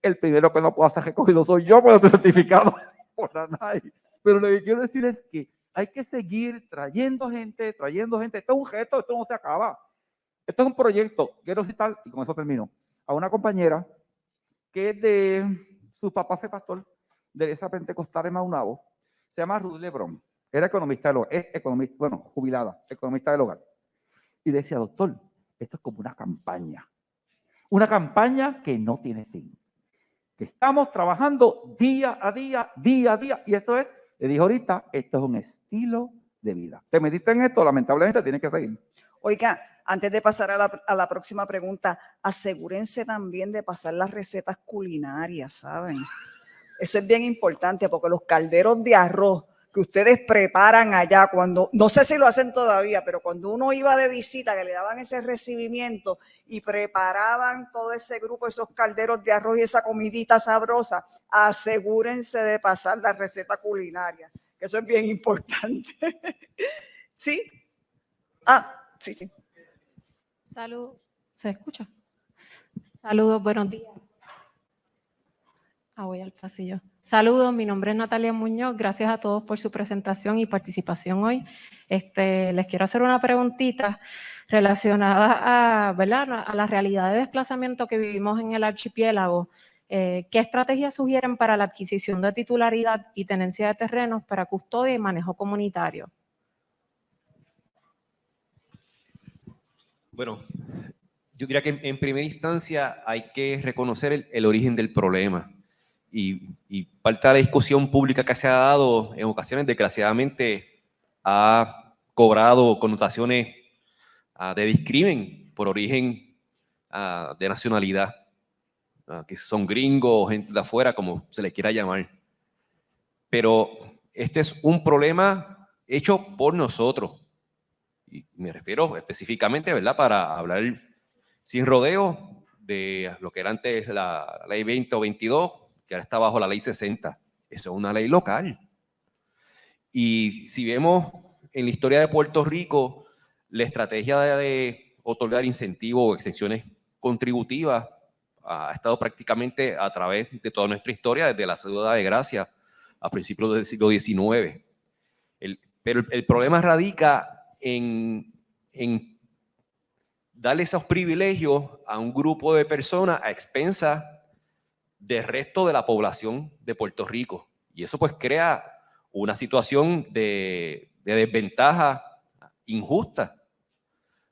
el primero que no puedo hacer recorrido soy yo, porque estoy certificado por la NAI. Pero lo que quiero decir es que hay que seguir trayendo gente. Esto es un reto, esto no se acaba. Esto es un proyecto. Quiero citar, y con eso termino, a una compañera que es de su papá fue pastor de esa pentecostal en Maunabo. Se llama Ruth Lebron. Era economista del hogar, es economista, bueno, jubilada, economista del hogar. Y decía, doctor, esto es como una campaña. Una campaña que no tiene fin. Que estamos trabajando día a día. Y eso es, le dijo ahorita, esto es un estilo de vida. Te metiste en esto, lamentablemente tienes que seguir. Oiga, antes de pasar a la próxima pregunta, asegúrense también de pasar las recetas culinarias, ¿saben? Eso es bien importante porque los calderos de arroz que ustedes preparan allá, cuando, no sé si lo hacen todavía, pero cuando uno iba de visita, que le daban ese recibimiento y preparaban todo ese grupo, esos calderos de arroz y esa comidita sabrosa, asegúrense de pasar la receta culinaria, que eso es bien importante. ¿Sí? Sí. Salud. ¿Se escucha? Saludos, buenos días. Voy al pasillo. Saludos, mi nombre es Natalia Muñoz. Gracias a todos por su presentación y participación hoy. Les quiero hacer una preguntita relacionada a la realidad de desplazamiento que vivimos en el archipiélago. ¿Qué estrategias sugieren para la adquisición de titularidad y tenencia de terrenos para custodia y manejo comunitario? Bueno, yo diría que en primera instancia hay que reconocer el origen del problema. Y parte de la discusión pública que se ha dado en ocasiones, desgraciadamente, ha cobrado connotaciones de discrimen por origen de nacionalidad, que son gringos o gente de afuera, como se le quiera llamar. Pero este es un problema hecho por nosotros. Y me refiero específicamente, ¿verdad?, para hablar sin rodeo de lo que era antes la ley 20 o 22, que ahora está bajo la ley 60. Eso es una ley local. Y si vemos en la historia de Puerto Rico, la estrategia de otorgar incentivos o exenciones contributivas ha estado prácticamente a través de toda nuestra historia, desde la cédula de gracia a principios del siglo XIX. Pero el problema radica en darle esos privilegios a un grupo de personas a expensas del resto de la población de Puerto Rico. Y eso pues crea una situación de desventaja injusta.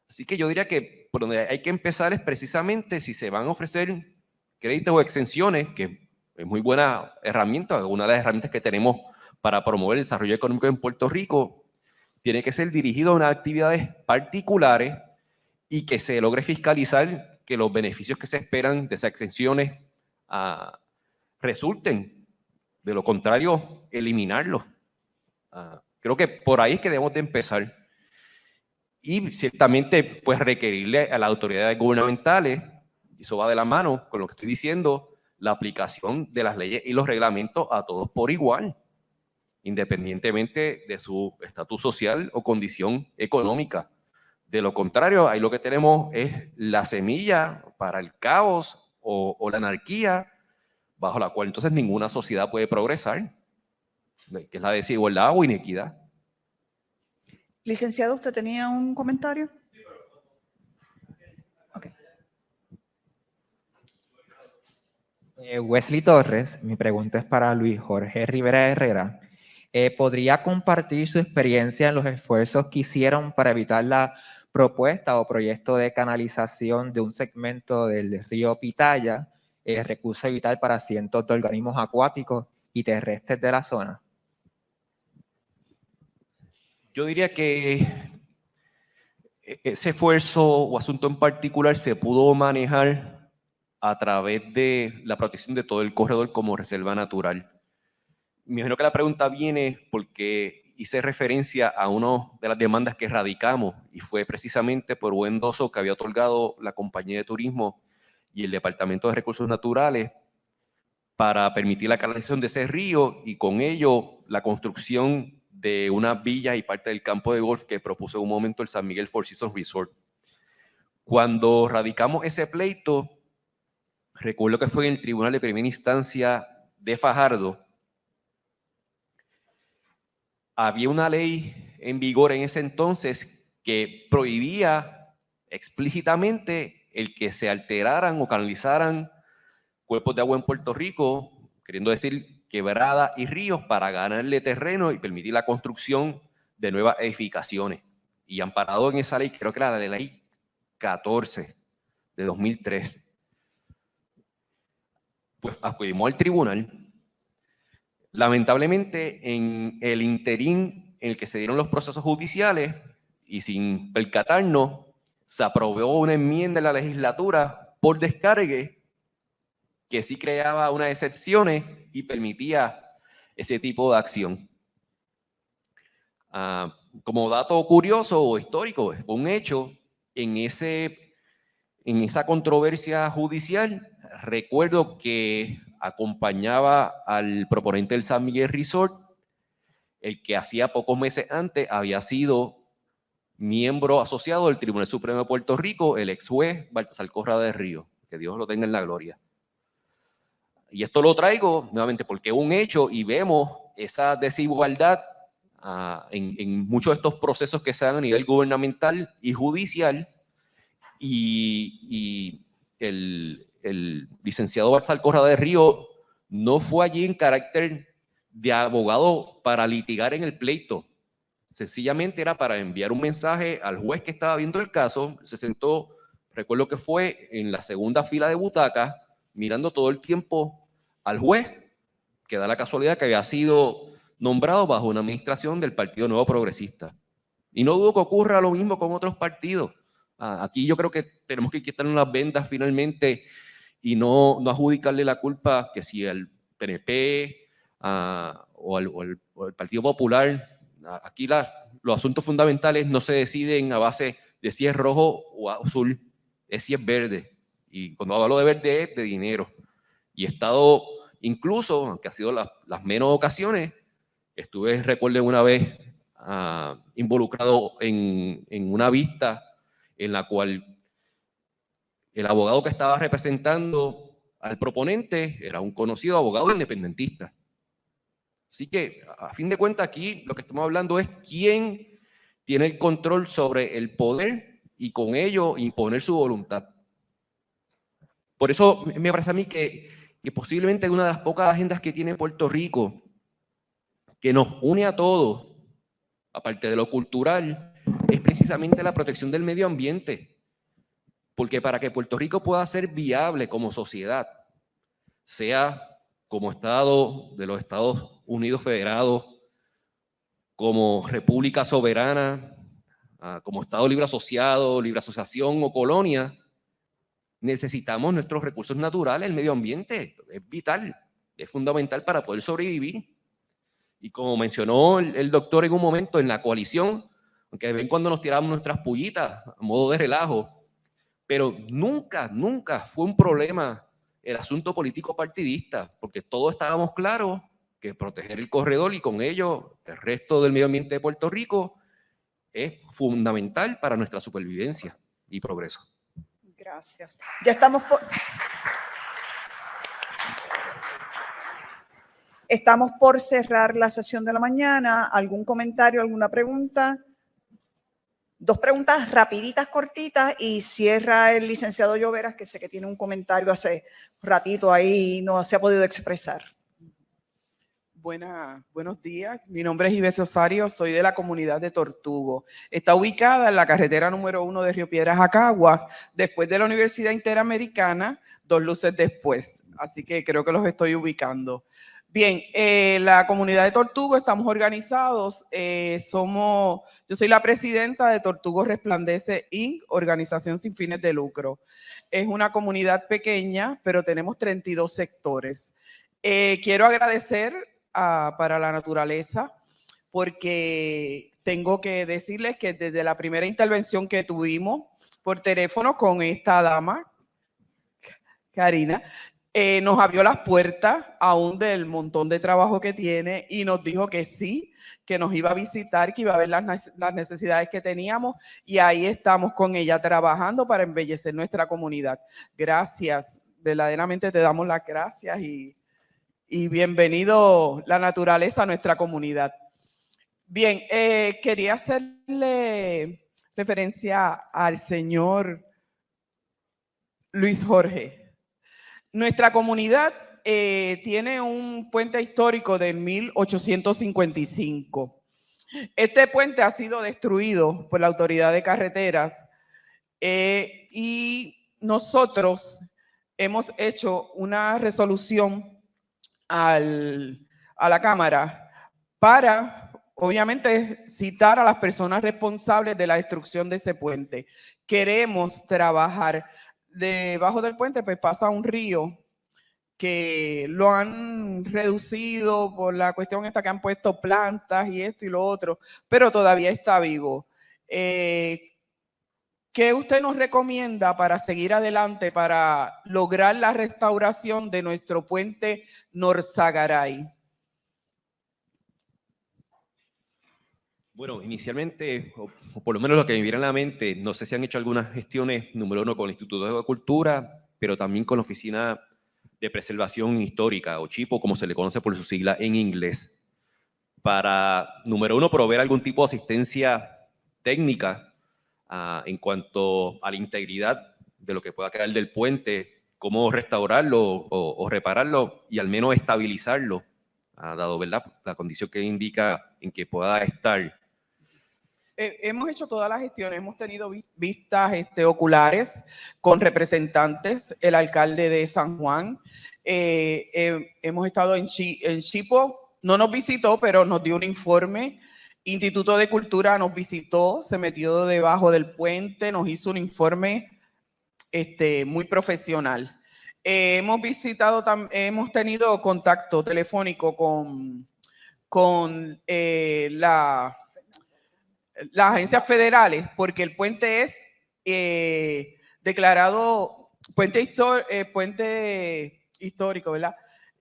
Así que yo diría que por donde hay que empezar es precisamente si se van a ofrecer créditos o exenciones, que es muy buena herramienta, una de las herramientas que tenemos para promover el desarrollo económico en Puerto Rico, tiene que ser dirigido a unas actividades particulares y que se logre fiscalizar que los beneficios que se esperan de esas exenciones resulten. De lo contrario, eliminarlos. Creo que por ahí es que debemos de empezar. Y ciertamente, pues requerirle a las autoridades gubernamentales, y eso va de la mano con lo que estoy diciendo, la aplicación de las leyes y los reglamentos a todos por igual, independientemente de su estatus social o condición económica. De lo contrario, ahí lo que tenemos es la semilla para el caos o la anarquía, bajo la cual entonces ninguna sociedad puede progresar, que es la desigualdad o inequidad. Licenciado, ¿usted tenía un comentario? Okay. Wesley Torres, mi pregunta es para Luis Jorge Rivera Herrera. ¿Podría compartir su experiencia en los esfuerzos que hicieron para evitar la propuesta o proyecto de canalización de un segmento del río Pitaya, recurso vital para cientos de organismos acuáticos y terrestres de la zona? Yo diría que ese esfuerzo o asunto en particular se pudo manejar a través de la protección de todo el corredor como reserva natural. Me imagino que la pregunta viene porque hice referencia a una de las demandas que radicamos y fue precisamente por un endoso que había otorgado la Compañía de Turismo y el Departamento de Recursos Naturales para permitir la canalización de ese río y con ello la construcción de unas villas y parte del campo de golf que propuso en un momento el San Miguel Four Seasons Resort. Cuando radicamos ese pleito, recuerdo que fue en el Tribunal de Primera Instancia de Fajardo, había una ley en vigor en ese entonces que prohibía explícitamente el que se alteraran o canalizaran cuerpos de agua en Puerto Rico, queriendo decir quebradas y ríos, para ganarle terreno y permitir la construcción de nuevas edificaciones. Y amparado en esa ley, creo que era la ley 14 de 2003, pues acudimos al tribunal. Lamentablemente, en el interín en el que se dieron los procesos judiciales y sin percatarnos, se aprobó una enmienda en la legislatura por descargue que sí creaba unas excepciones y permitía ese tipo de acción. Como dato curioso o histórico, un hecho, en esa controversia judicial, recuerdo que acompañaba al proponente del San Miguel Resort, el que hacía pocos meses antes había sido miembro asociado del Tribunal Supremo de Puerto Rico, el ex juez Baltasar Corrada de Río, que Dios lo tenga en la gloria. Y esto lo traigo nuevamente porque es un hecho y vemos esa desigualdad en muchos de estos procesos que se dan a nivel gubernamental y judicial, y el licenciado Baltasar Corrada de Río no fue allí en carácter de abogado para litigar en el pleito. Sencillamente era para enviar un mensaje al juez que estaba viendo el caso. Se sentó, recuerdo que fue en la segunda fila de butacas, mirando todo el tiempo al juez, que da la casualidad que había sido nombrado bajo una administración del Partido Nuevo Progresista. Y no dudo que ocurra lo mismo con otros partidos. Aquí yo creo que tenemos que quitarnos las vendas finalmente y no adjudicarle la culpa que si el PNP o el Partido Popular. Aquí los asuntos fundamentales no se deciden a base de si es rojo o azul, es si es verde. Y cuando hablo de verde es de dinero. Y he estado incluso, aunque ha sido las menos ocasiones, recuerdo una vez involucrado en una vista en la cual el abogado que estaba representando al proponente era un conocido abogado independentista. Así que, a fin de cuentas, aquí lo que estamos hablando es quién tiene el control sobre el poder y con ello imponer su voluntad. Por eso me parece a mí que posiblemente una de las pocas agendas que tiene Puerto Rico, que nos une a todos, aparte de lo cultural, es precisamente la protección del medio ambiente. Porque para que Puerto Rico pueda ser viable como sociedad, sea como Estado de los Estados Unidos Federados, como república soberana, como Estado libre asociado, libre asociación o colonia, necesitamos nuestros recursos naturales, el medio ambiente, es vital, es fundamental para poder sobrevivir. Y como mencionó el doctor en un momento, en la coalición, aunque de vez en cuando nos tiramos nuestras pullitas a modo de relajo, pero nunca fue un problema el asunto político partidista, porque todos estábamos claros que proteger el corredor y con ello el resto del medio ambiente de Puerto Rico es fundamental para nuestra supervivencia y progreso. Gracias. Ya estamos por cerrar la sesión de la mañana. ¿Algún comentario, alguna pregunta? 2 preguntas rapiditas, cortitas, y cierra el licenciado Lloveras, que sé que tiene un comentario hace ratito ahí y no se ha podido expresar. Buenos días, mi nombre es Ives Rosario, soy de la comunidad de Tortugo. Está ubicada en la carretera número 1 de Río Piedras a Caguas, después de la Universidad Interamericana, 2 luces después, así que creo que los estoy ubicando. Bien, la comunidad de Tortugo estamos organizados, yo soy la presidenta de Tortugo Resplandece Inc., organización sin fines de lucro. Es una comunidad pequeña, pero tenemos 32 sectores. Quiero agradecer para la naturaleza, porque tengo que decirles que desde la primera intervención que tuvimos por teléfono con esta dama, Karina, nos abrió las puertas aún del montón de trabajo que tiene y nos dijo que sí, que nos iba a visitar, que iba a ver las necesidades que teníamos, y ahí estamos con ella trabajando para embellecer nuestra comunidad. Gracias, verdaderamente te damos las gracias y bienvenido la naturaleza a nuestra comunidad. Bien, quería hacerle referencia al señor Luis Jorge. Nuestra comunidad tiene un puente histórico de 1855. Este puente ha sido destruido por la Autoridad de Carreteras y nosotros hemos hecho una resolución a la Cámara para, obviamente, citar a las personas responsables de la destrucción de ese puente. Queremos trabajar. Debajo del puente pues pasa un río que lo han reducido por la cuestión esta que han puesto plantas y esto y lo otro, pero todavía está vivo. ¿Qué usted nos recomienda para seguir adelante, para lograr la restauración de nuestro puente Norzagaray? Bueno, inicialmente, o por lo menos lo que me viene a la mente, no sé si han hecho algunas gestiones, número 1, con el Instituto de Cultura, pero también con la Oficina de Preservación Histórica, o CHIPO, como se le conoce por su sigla en inglés, para, número 1, proveer algún tipo de asistencia técnica en cuanto a la integridad de lo que pueda quedar del puente, cómo restaurarlo o repararlo y al menos estabilizarlo, dado, ¿verdad?, la condición que indica en que pueda estar. Hemos hecho todas las gestiones, hemos tenido vistas oculares con representantes, el alcalde de San Juan, hemos estado en Chipo, no nos visitó, pero nos dio un informe. Instituto de Cultura nos visitó, se metió debajo del puente, nos hizo un informe muy profesional. Hemos visitado, hemos tenido contacto telefónico con las agencias federales, porque el puente es declarado puente histórico, ¿verdad?,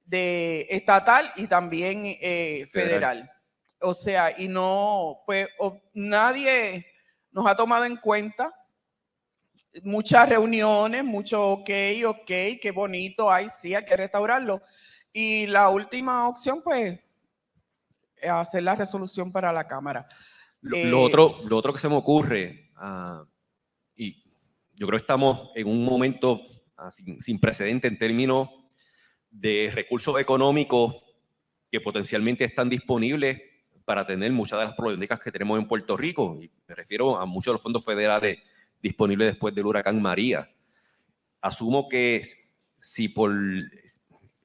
de estatal y también federal. O sea, y no, pues nadie nos ha tomado en cuenta. Muchas reuniones, mucho ok, qué bonito, ay, sí, hay que restaurarlo. Y la última opción, pues, es hacer la resolución para la Cámara. Lo otro que se me ocurre, y yo creo que estamos en un momento sin precedente en términos de recursos económicos que potencialmente están disponibles para atender muchas de las problemáticas que tenemos en Puerto Rico, y me refiero a muchos de los fondos federales disponibles después del huracán María. Asumo que si por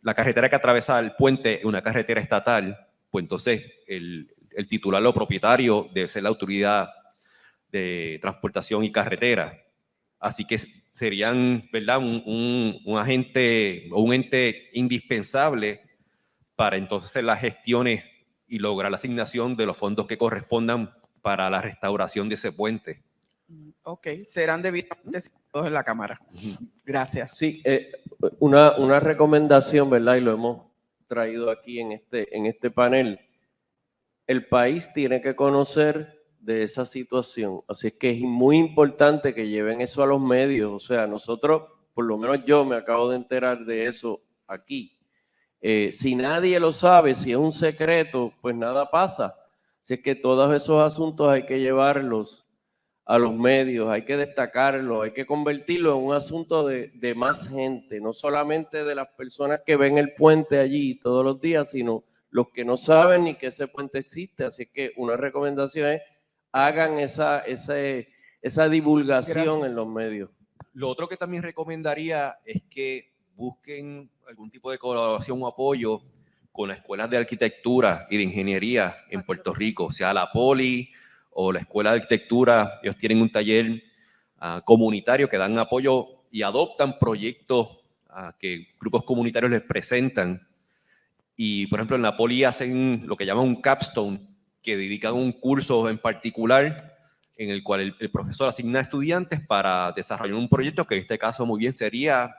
la carretera que atraviesa el puente es una carretera estatal, pues entonces el titular o propietario debe ser la autoridad de transportación y carretera. Así que serían, ¿verdad?, un agente o un ente indispensable para entonces hacer las gestiones y lograr la asignación de los fondos que correspondan para la restauración de ese puente. Ok, serán debidamente citados en la Cámara. Gracias. Sí, una recomendación, ¿verdad? Y lo hemos traído aquí en este panel. El país tiene que conocer de esa situación, así es que es muy importante que lleven eso a los medios. O sea, nosotros, por lo menos yo me acabo de enterar de eso aquí. Si nadie lo sabe, si es un secreto, pues nada pasa. Así es que todos esos asuntos hay que llevarlos a los medios, hay que destacarlo, hay que convertirlo en un asunto de más gente, no solamente de las personas que ven el puente allí todos los días, sino los que no saben ni que ese puente existe. Así que una recomendación es hagan esa divulgación. Gracias. En los medios. Lo otro que también recomendaría es que busquen algún tipo de colaboración o apoyo con las escuelas de arquitectura y de ingeniería en Puerto Rico, sea la Poli o la Escuela de Arquitectura. Ellos tienen un taller comunitario que dan apoyo y adoptan proyectos que grupos comunitarios les presentan. Y, por ejemplo, en la Poli hacen lo que llaman un capstone, que dedican un curso en particular en el cual el profesor asigna a estudiantes para desarrollar un proyecto que en este caso muy bien sería,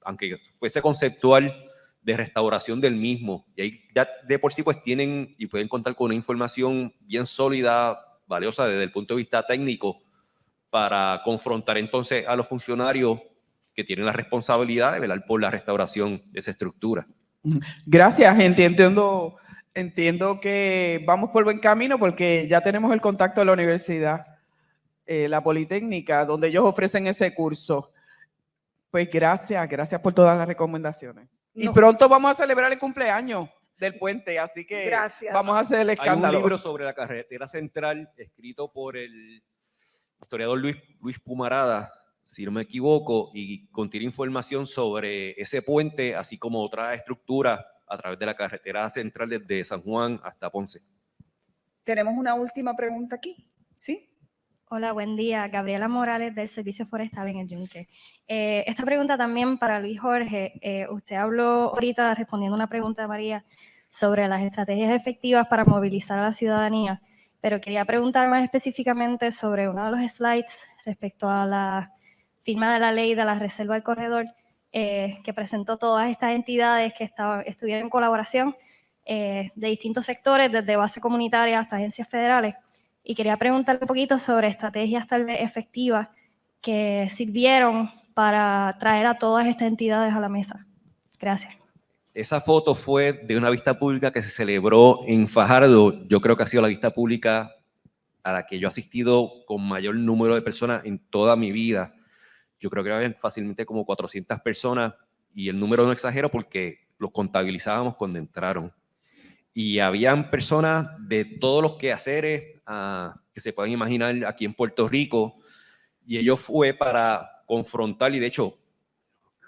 aunque fuese conceptual, de restauración del mismo. Y ahí ya de por sí pues tienen y pueden contar con una información bien sólida, valiosa desde el punto de vista técnico, para confrontar entonces a los funcionarios que tienen la responsabilidad de velar por la restauración de esa estructura. Gracias, entiendo que vamos por buen camino porque ya tenemos el contacto de la universidad, la Politécnica, donde ellos ofrecen ese curso. Pues gracias por todas las recomendaciones. Y pronto vamos a celebrar el cumpleaños del puente, así que vamos a hacer el escándalo. Hay un libro sobre la carretera central escrito por el historiador Luis Pumarada, si no me equivoco, y contiene información sobre ese puente, así como otra estructura a través de la carretera central desde San Juan hasta Ponce. Tenemos una última pregunta aquí, ¿sí? Hola, buen día. Gabriela Morales del Servicio Forestal en el Yunque. Esta pregunta también para Luis Jorge. Usted habló ahorita respondiendo una pregunta de María sobre las estrategias efectivas para movilizar a la ciudadanía, pero quería preguntar más específicamente sobre uno de los slides respecto a la firma de la ley de la reserva del corredor, que presentó todas estas entidades que estuvieron en colaboración de distintos sectores, desde base comunitaria hasta agencias federales. Y quería preguntarle un poquito sobre estrategias tal vez efectivas que sirvieron para traer a todas estas entidades a la mesa. Gracias. Esa foto fue de una vista pública que se celebró en Fajardo. Yo creo que ha sido la vista pública a la que yo he asistido con mayor número de personas en toda mi vida. Yo creo que había fácilmente como 400 personas y el número no exagero porque los contabilizábamos cuando entraron. Y habían personas de todos los quehaceres que se pueden imaginar aquí en Puerto Rico, y ello fue para confrontar, y de hecho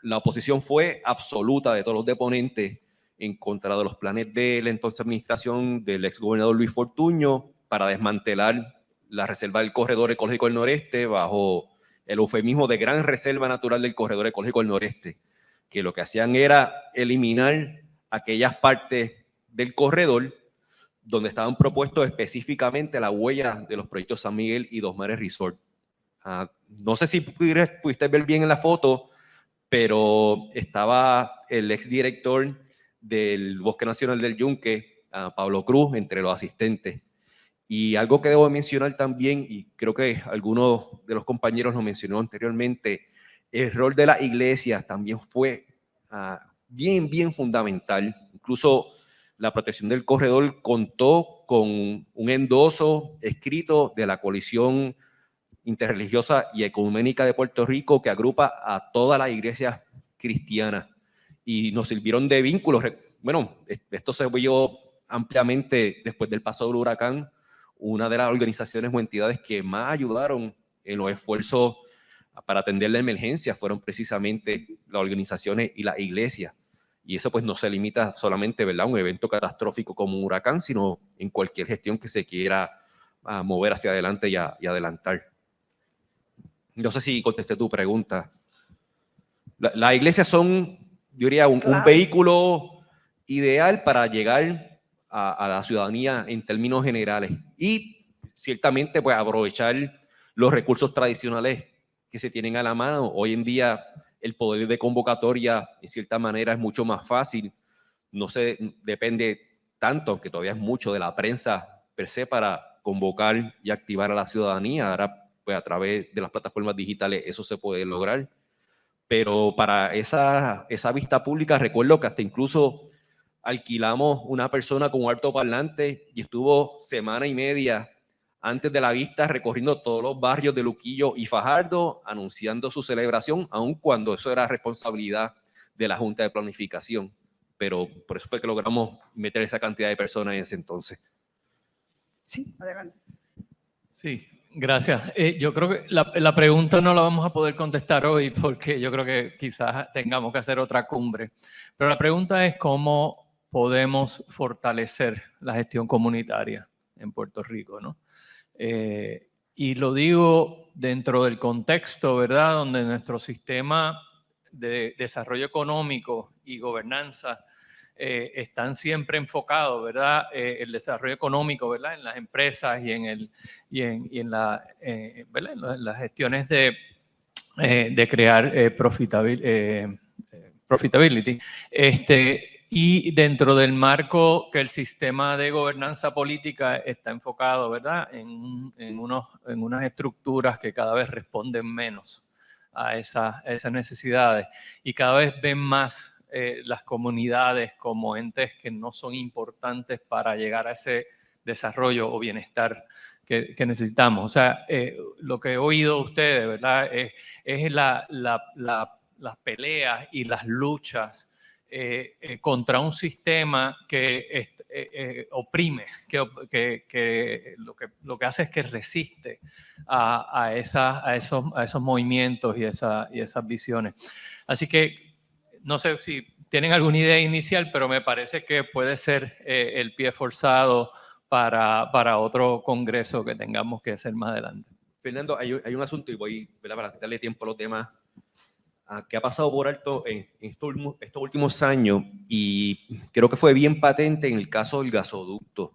la oposición fue absoluta de todos los deponentes en contra de los planes de la entonces administración del ex gobernador Luis Fortuño para desmantelar la reserva del Corredor Ecológico del Noreste bajo el eufemismo de Gran Reserva Natural del Corredor Ecológico del Noreste, que lo que hacían era eliminar aquellas partes del corredor donde estaban propuestos específicamente la huella de los proyectos San Miguel y Dos Mares Resort. No sé si pudiste ver bien en la foto, pero estaba el exdirector del Bosque Nacional del Yunque, Pablo Cruz, entre los asistentes. Y algo que debo mencionar también, y creo que algunos de los compañeros lo mencionó anteriormente, el rol de las iglesias también fue bien fundamental. Incluso la protección del corredor contó con un endoso escrito de la Coalición Interreligiosa y Ecuménica de Puerto Rico, que agrupa a todas las iglesias cristianas, y nos sirvieron de vínculos. Bueno, esto se vio ampliamente después del paso del huracán. Una de las organizaciones o entidades que más ayudaron en los esfuerzos para atender la emergencia fueron precisamente las organizaciones y las iglesias. Y eso pues no se limita solamente, ¿verdad?, a un evento catastrófico como un huracán, sino en cualquier gestión que se quiera mover hacia adelante y adelantar. No sé si contesté tu pregunta. Las iglesias son, yo diría, un vehículo ideal para llegar a la ciudadanía en términos generales. Y ciertamente pues aprovechar los recursos tradicionales que se tienen a la mano. Hoy en día el poder de convocatoria, en cierta manera, es mucho más fácil. No se depende tanto, aunque todavía es mucho, de la prensa per se para convocar y activar a la ciudadanía. Ahora, pues a través de las plataformas digitales eso se puede lograr. Pero para esa vista pública, recuerdo que hasta incluso alquilamos una persona con un altoparlante y estuvo semana y media antes de la vista recorriendo todos los barrios de Luquillo y Fajardo, anunciando su celebración, aun cuando eso era responsabilidad de la Junta de Planificación. Pero por eso fue que logramos meter esa cantidad de personas en ese entonces. Sí, adelante. Sí, gracias. Yo creo que la pregunta no la vamos a poder contestar hoy porque yo creo que quizás tengamos que hacer otra cumbre. Pero la pregunta es cómo podemos fortalecer la gestión comunitaria en Puerto Rico, ¿no? Y lo digo dentro del contexto, ¿verdad?, donde nuestro sistema de desarrollo económico y gobernanza están siempre enfocados, ¿verdad?, el desarrollo económico, ¿verdad?, en las empresas y en las gestiones de crear profitability. Y dentro del marco que el sistema de gobernanza política está enfocado, ¿verdad?, en unas estructuras que cada vez responden menos a esas necesidades y cada vez ven más las comunidades como entes que no son importantes para llegar a ese desarrollo o bienestar que necesitamos. O sea, lo que he oído de ustedes, ¿verdad?, es las peleas y las luchas contra un sistema que oprime, que lo que hace es que resiste a esos movimientos y esas visiones. Así que no sé si tienen alguna idea inicial, pero me parece que puede ser el pie forzado para otro congreso que tengamos que hacer más adelante. Fernando, hay un asunto, y voy, ¿verdad?, para darle tiempo a los demás, que ha pasado por alto en estos últimos años, y creo que fue bien patente en el caso del gasoducto.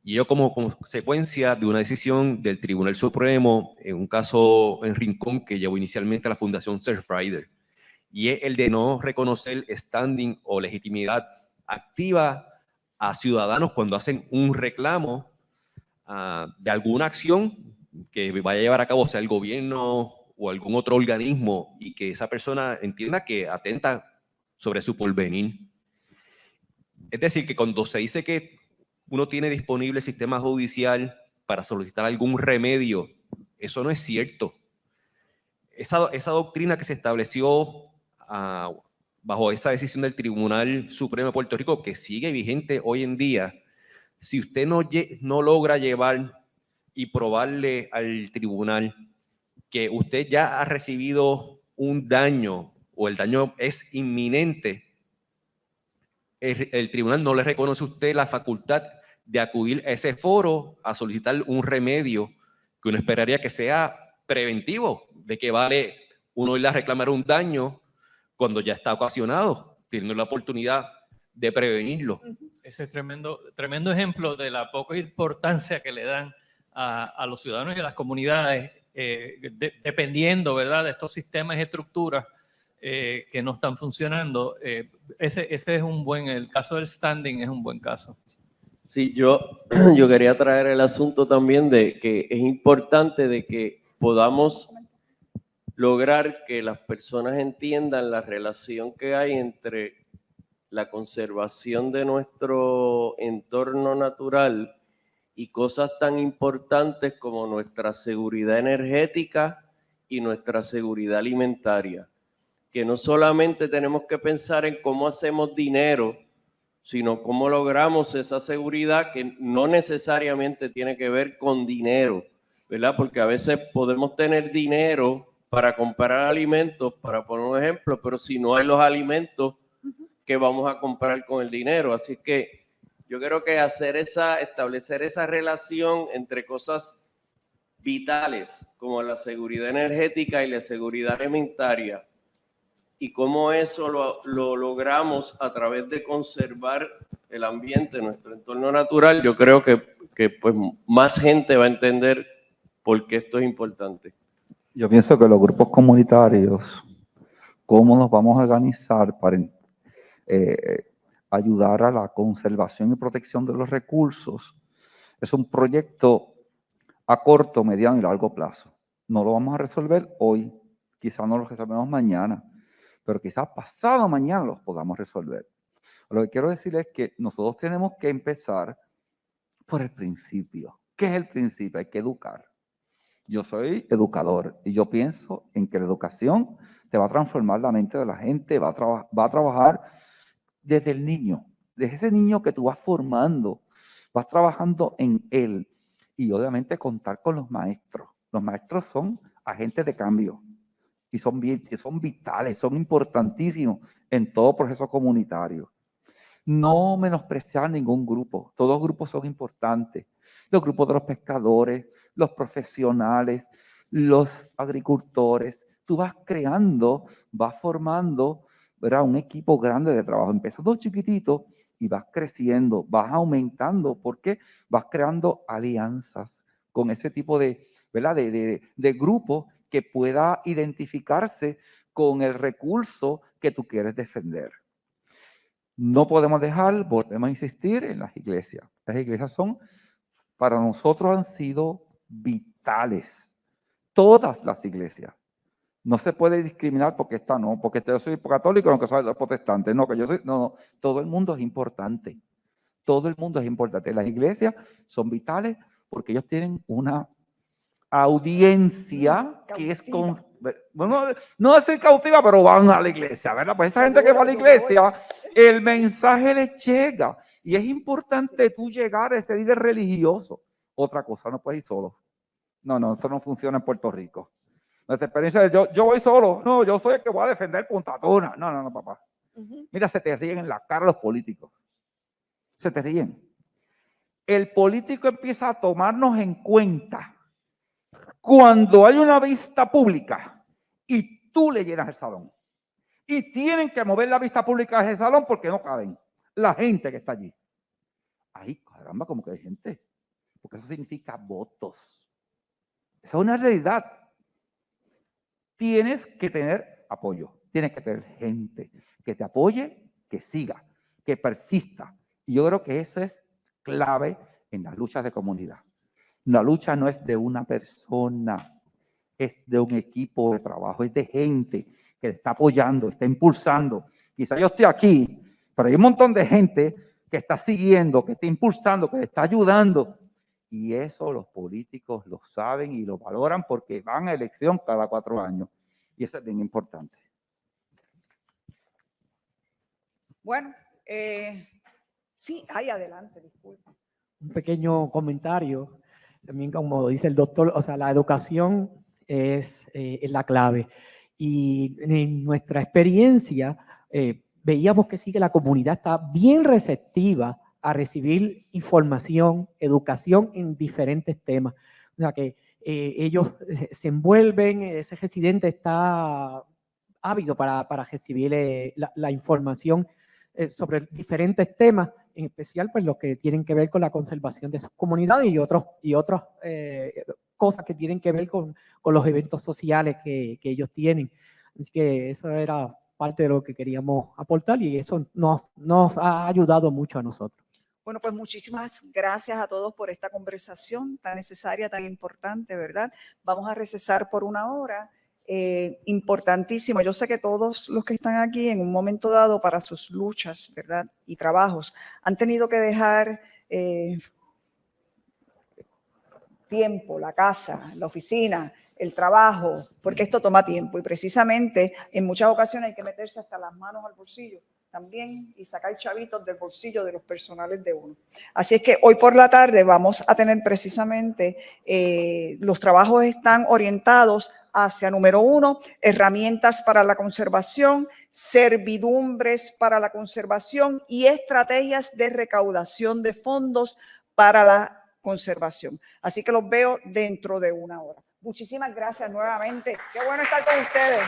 Y yo, como consecuencia de una decisión del Tribunal Supremo en un caso en Rincón que llevó inicialmente a la Fundación Surfrider, y es el de no reconocer standing o legitimidad activa a ciudadanos cuando hacen un reclamo de alguna acción que vaya a llevar a cabo, sea el gobierno o algún otro organismo, y que esa persona entienda que atenta sobre su porvenir. Es decir, que cuando se dice que uno tiene disponible el sistema judicial para solicitar algún remedio, eso no es cierto. Esa doctrina que se estableció bajo esa decisión del Tribunal Supremo de Puerto Rico, que sigue vigente hoy en día, si usted no logra llevar y probarle al tribunal que usted ya ha recibido un daño o el daño es inminente, el tribunal no le reconoce a usted la facultad de acudir a ese foro a solicitar un remedio que uno esperaría que sea preventivo, de que vale uno ir a reclamar un daño cuando ya está ocasionado, teniendo la oportunidad de prevenirlo. Ese es tremendo ejemplo de la poca importancia que le dan a los ciudadanos y a las comunidades, dependiendo, ¿verdad?, de estos sistemas y estructuras que no están funcionando. Ese es el caso del standing es un buen caso. Sí, yo quería traer el asunto también de que es importante de que podamos lograr que las personas entiendan la relación que hay entre la conservación de nuestro entorno natural y cosas tan importantes como nuestra seguridad energética y nuestra seguridad alimentaria. Que no solamente tenemos que pensar en cómo hacemos dinero, sino cómo logramos esa seguridad que no necesariamente tiene que ver con dinero, ¿verdad? Porque a veces podemos tener dinero para comprar alimentos, para poner un ejemplo, pero si no hay los alimentos qué vamos a comprar con el dinero. Así que yo creo que establecer esa relación entre cosas vitales como la seguridad energética y la seguridad alimentaria, y cómo eso lo logramos a través de conservar el ambiente, nuestro entorno natural, yo creo que pues más gente va a entender por qué esto es importante. Yo pienso que los grupos comunitarios, cómo nos vamos a organizar para ayudar a la conservación y protección de los recursos, es un proyecto a corto, mediano y largo plazo. No lo vamos a resolver hoy, quizás no lo resolvemos mañana, pero quizás pasado mañana los podamos resolver. Lo que quiero decir es que nosotros tenemos que empezar por el principio. ¿Qué es el principio? Hay que educar. Yo soy educador y yo pienso en que la educación te va a transformar la mente de la gente, va a trabajar desde el niño, desde ese niño que tú vas formando, vas trabajando en él y obviamente contar con los maestros. Los maestros son agentes de cambio y son vitales, son importantísimos en todo proceso comunitario. No menospreciar ningún grupo, todos los grupos son importantes. Los grupos de los pescadores, los profesionales, los agricultores. Tú vas creando, vas formando, ¿verdad?, un equipo grande de trabajo. Empezando chiquitito y vas creciendo, vas aumentando, porque vas creando alianzas con ese tipo de, ¿verdad?, de grupo que pueda identificarse con el recurso que tú quieres defender. No podemos dejar, volvemos a insistir, en las iglesias. Las iglesias para nosotros han sido vitales. Todas las iglesias. No se puede discriminar porque esta no, porque yo soy católico, aunque soy protestante. No, que yo soy, no, todo el mundo es importante. Todo el mundo es importante. Las iglesias son vitales porque ellos tienen una audiencia que es bueno, no es cautiva, pero van a la iglesia, ¿verdad? Pues esa gente que va a la iglesia, el mensaje les llega y es importante tú llegar a ese líder religioso. Otra cosa, no puedes ir solo. No, eso no funciona en Puerto Rico. Nuestra experiencia es yo voy solo. No, yo soy el que voy a defender Punta Tuna. No, papá. Mira, se te ríen en la cara los políticos. Se te ríen. El político empieza a tomarnos en cuenta cuando hay una vista pública y tú le llenas el salón. Y tienen que mover la vista pública de ese salón porque no caben la gente que está allí. Ay, caramba, como que hay gente. Porque eso significa votos. Esa es una realidad. Tienes que tener apoyo. Tienes que tener gente que te apoye, que siga, que persista. Y yo creo que eso es clave en las luchas de comunidad. La lucha no es de una persona, es de un equipo de trabajo, es de gente que está apoyando, está impulsando. Quizá yo estoy aquí, pero hay un montón de gente que está siguiendo, que está impulsando, que está ayudando. Y eso los políticos lo saben y lo valoran porque van a elección cada 4 años. Y eso es bien importante. Bueno, sí, adelante, disculpe. Un pequeño comentario. También, como dice el doctor, o sea, la educación es la clave. Y en nuestra experiencia, veíamos que sí que la comunidad está bien receptiva a recibir información, educación en diferentes temas. O sea, que ellos se envuelven, ese residente está ávido para recibir la información sobre diferentes temas, en especial pues los que tienen que ver con la conservación de sus comunidades y otras cosas que tienen que ver con los eventos sociales que ellos tienen. Así que eso era parte de lo que queríamos aportar y eso nos ha ayudado mucho a nosotros. Bueno, pues muchísimas gracias a todos por esta conversación tan necesaria, tan importante, ¿verdad? Vamos a recesar por 1 hora. Importantísimo. Yo sé que todos los que están aquí en un momento dado para sus luchas, ¿verdad?, y trabajos, han tenido que dejar tiempo, la casa, la oficina, el trabajo, porque esto toma tiempo y precisamente en muchas ocasiones hay que meterse hasta las manos al bolsillo también y sacar chavitos del bolsillo de los personales de uno. Así es que hoy por la tarde vamos a tener precisamente, los trabajos están orientados hacia, número 1, herramientas para la conservación, servidumbres para la conservación y estrategias de recaudación de fondos para la conservación. Así que los veo dentro de una hora. Muchísimas gracias nuevamente. Qué bueno estar con ustedes.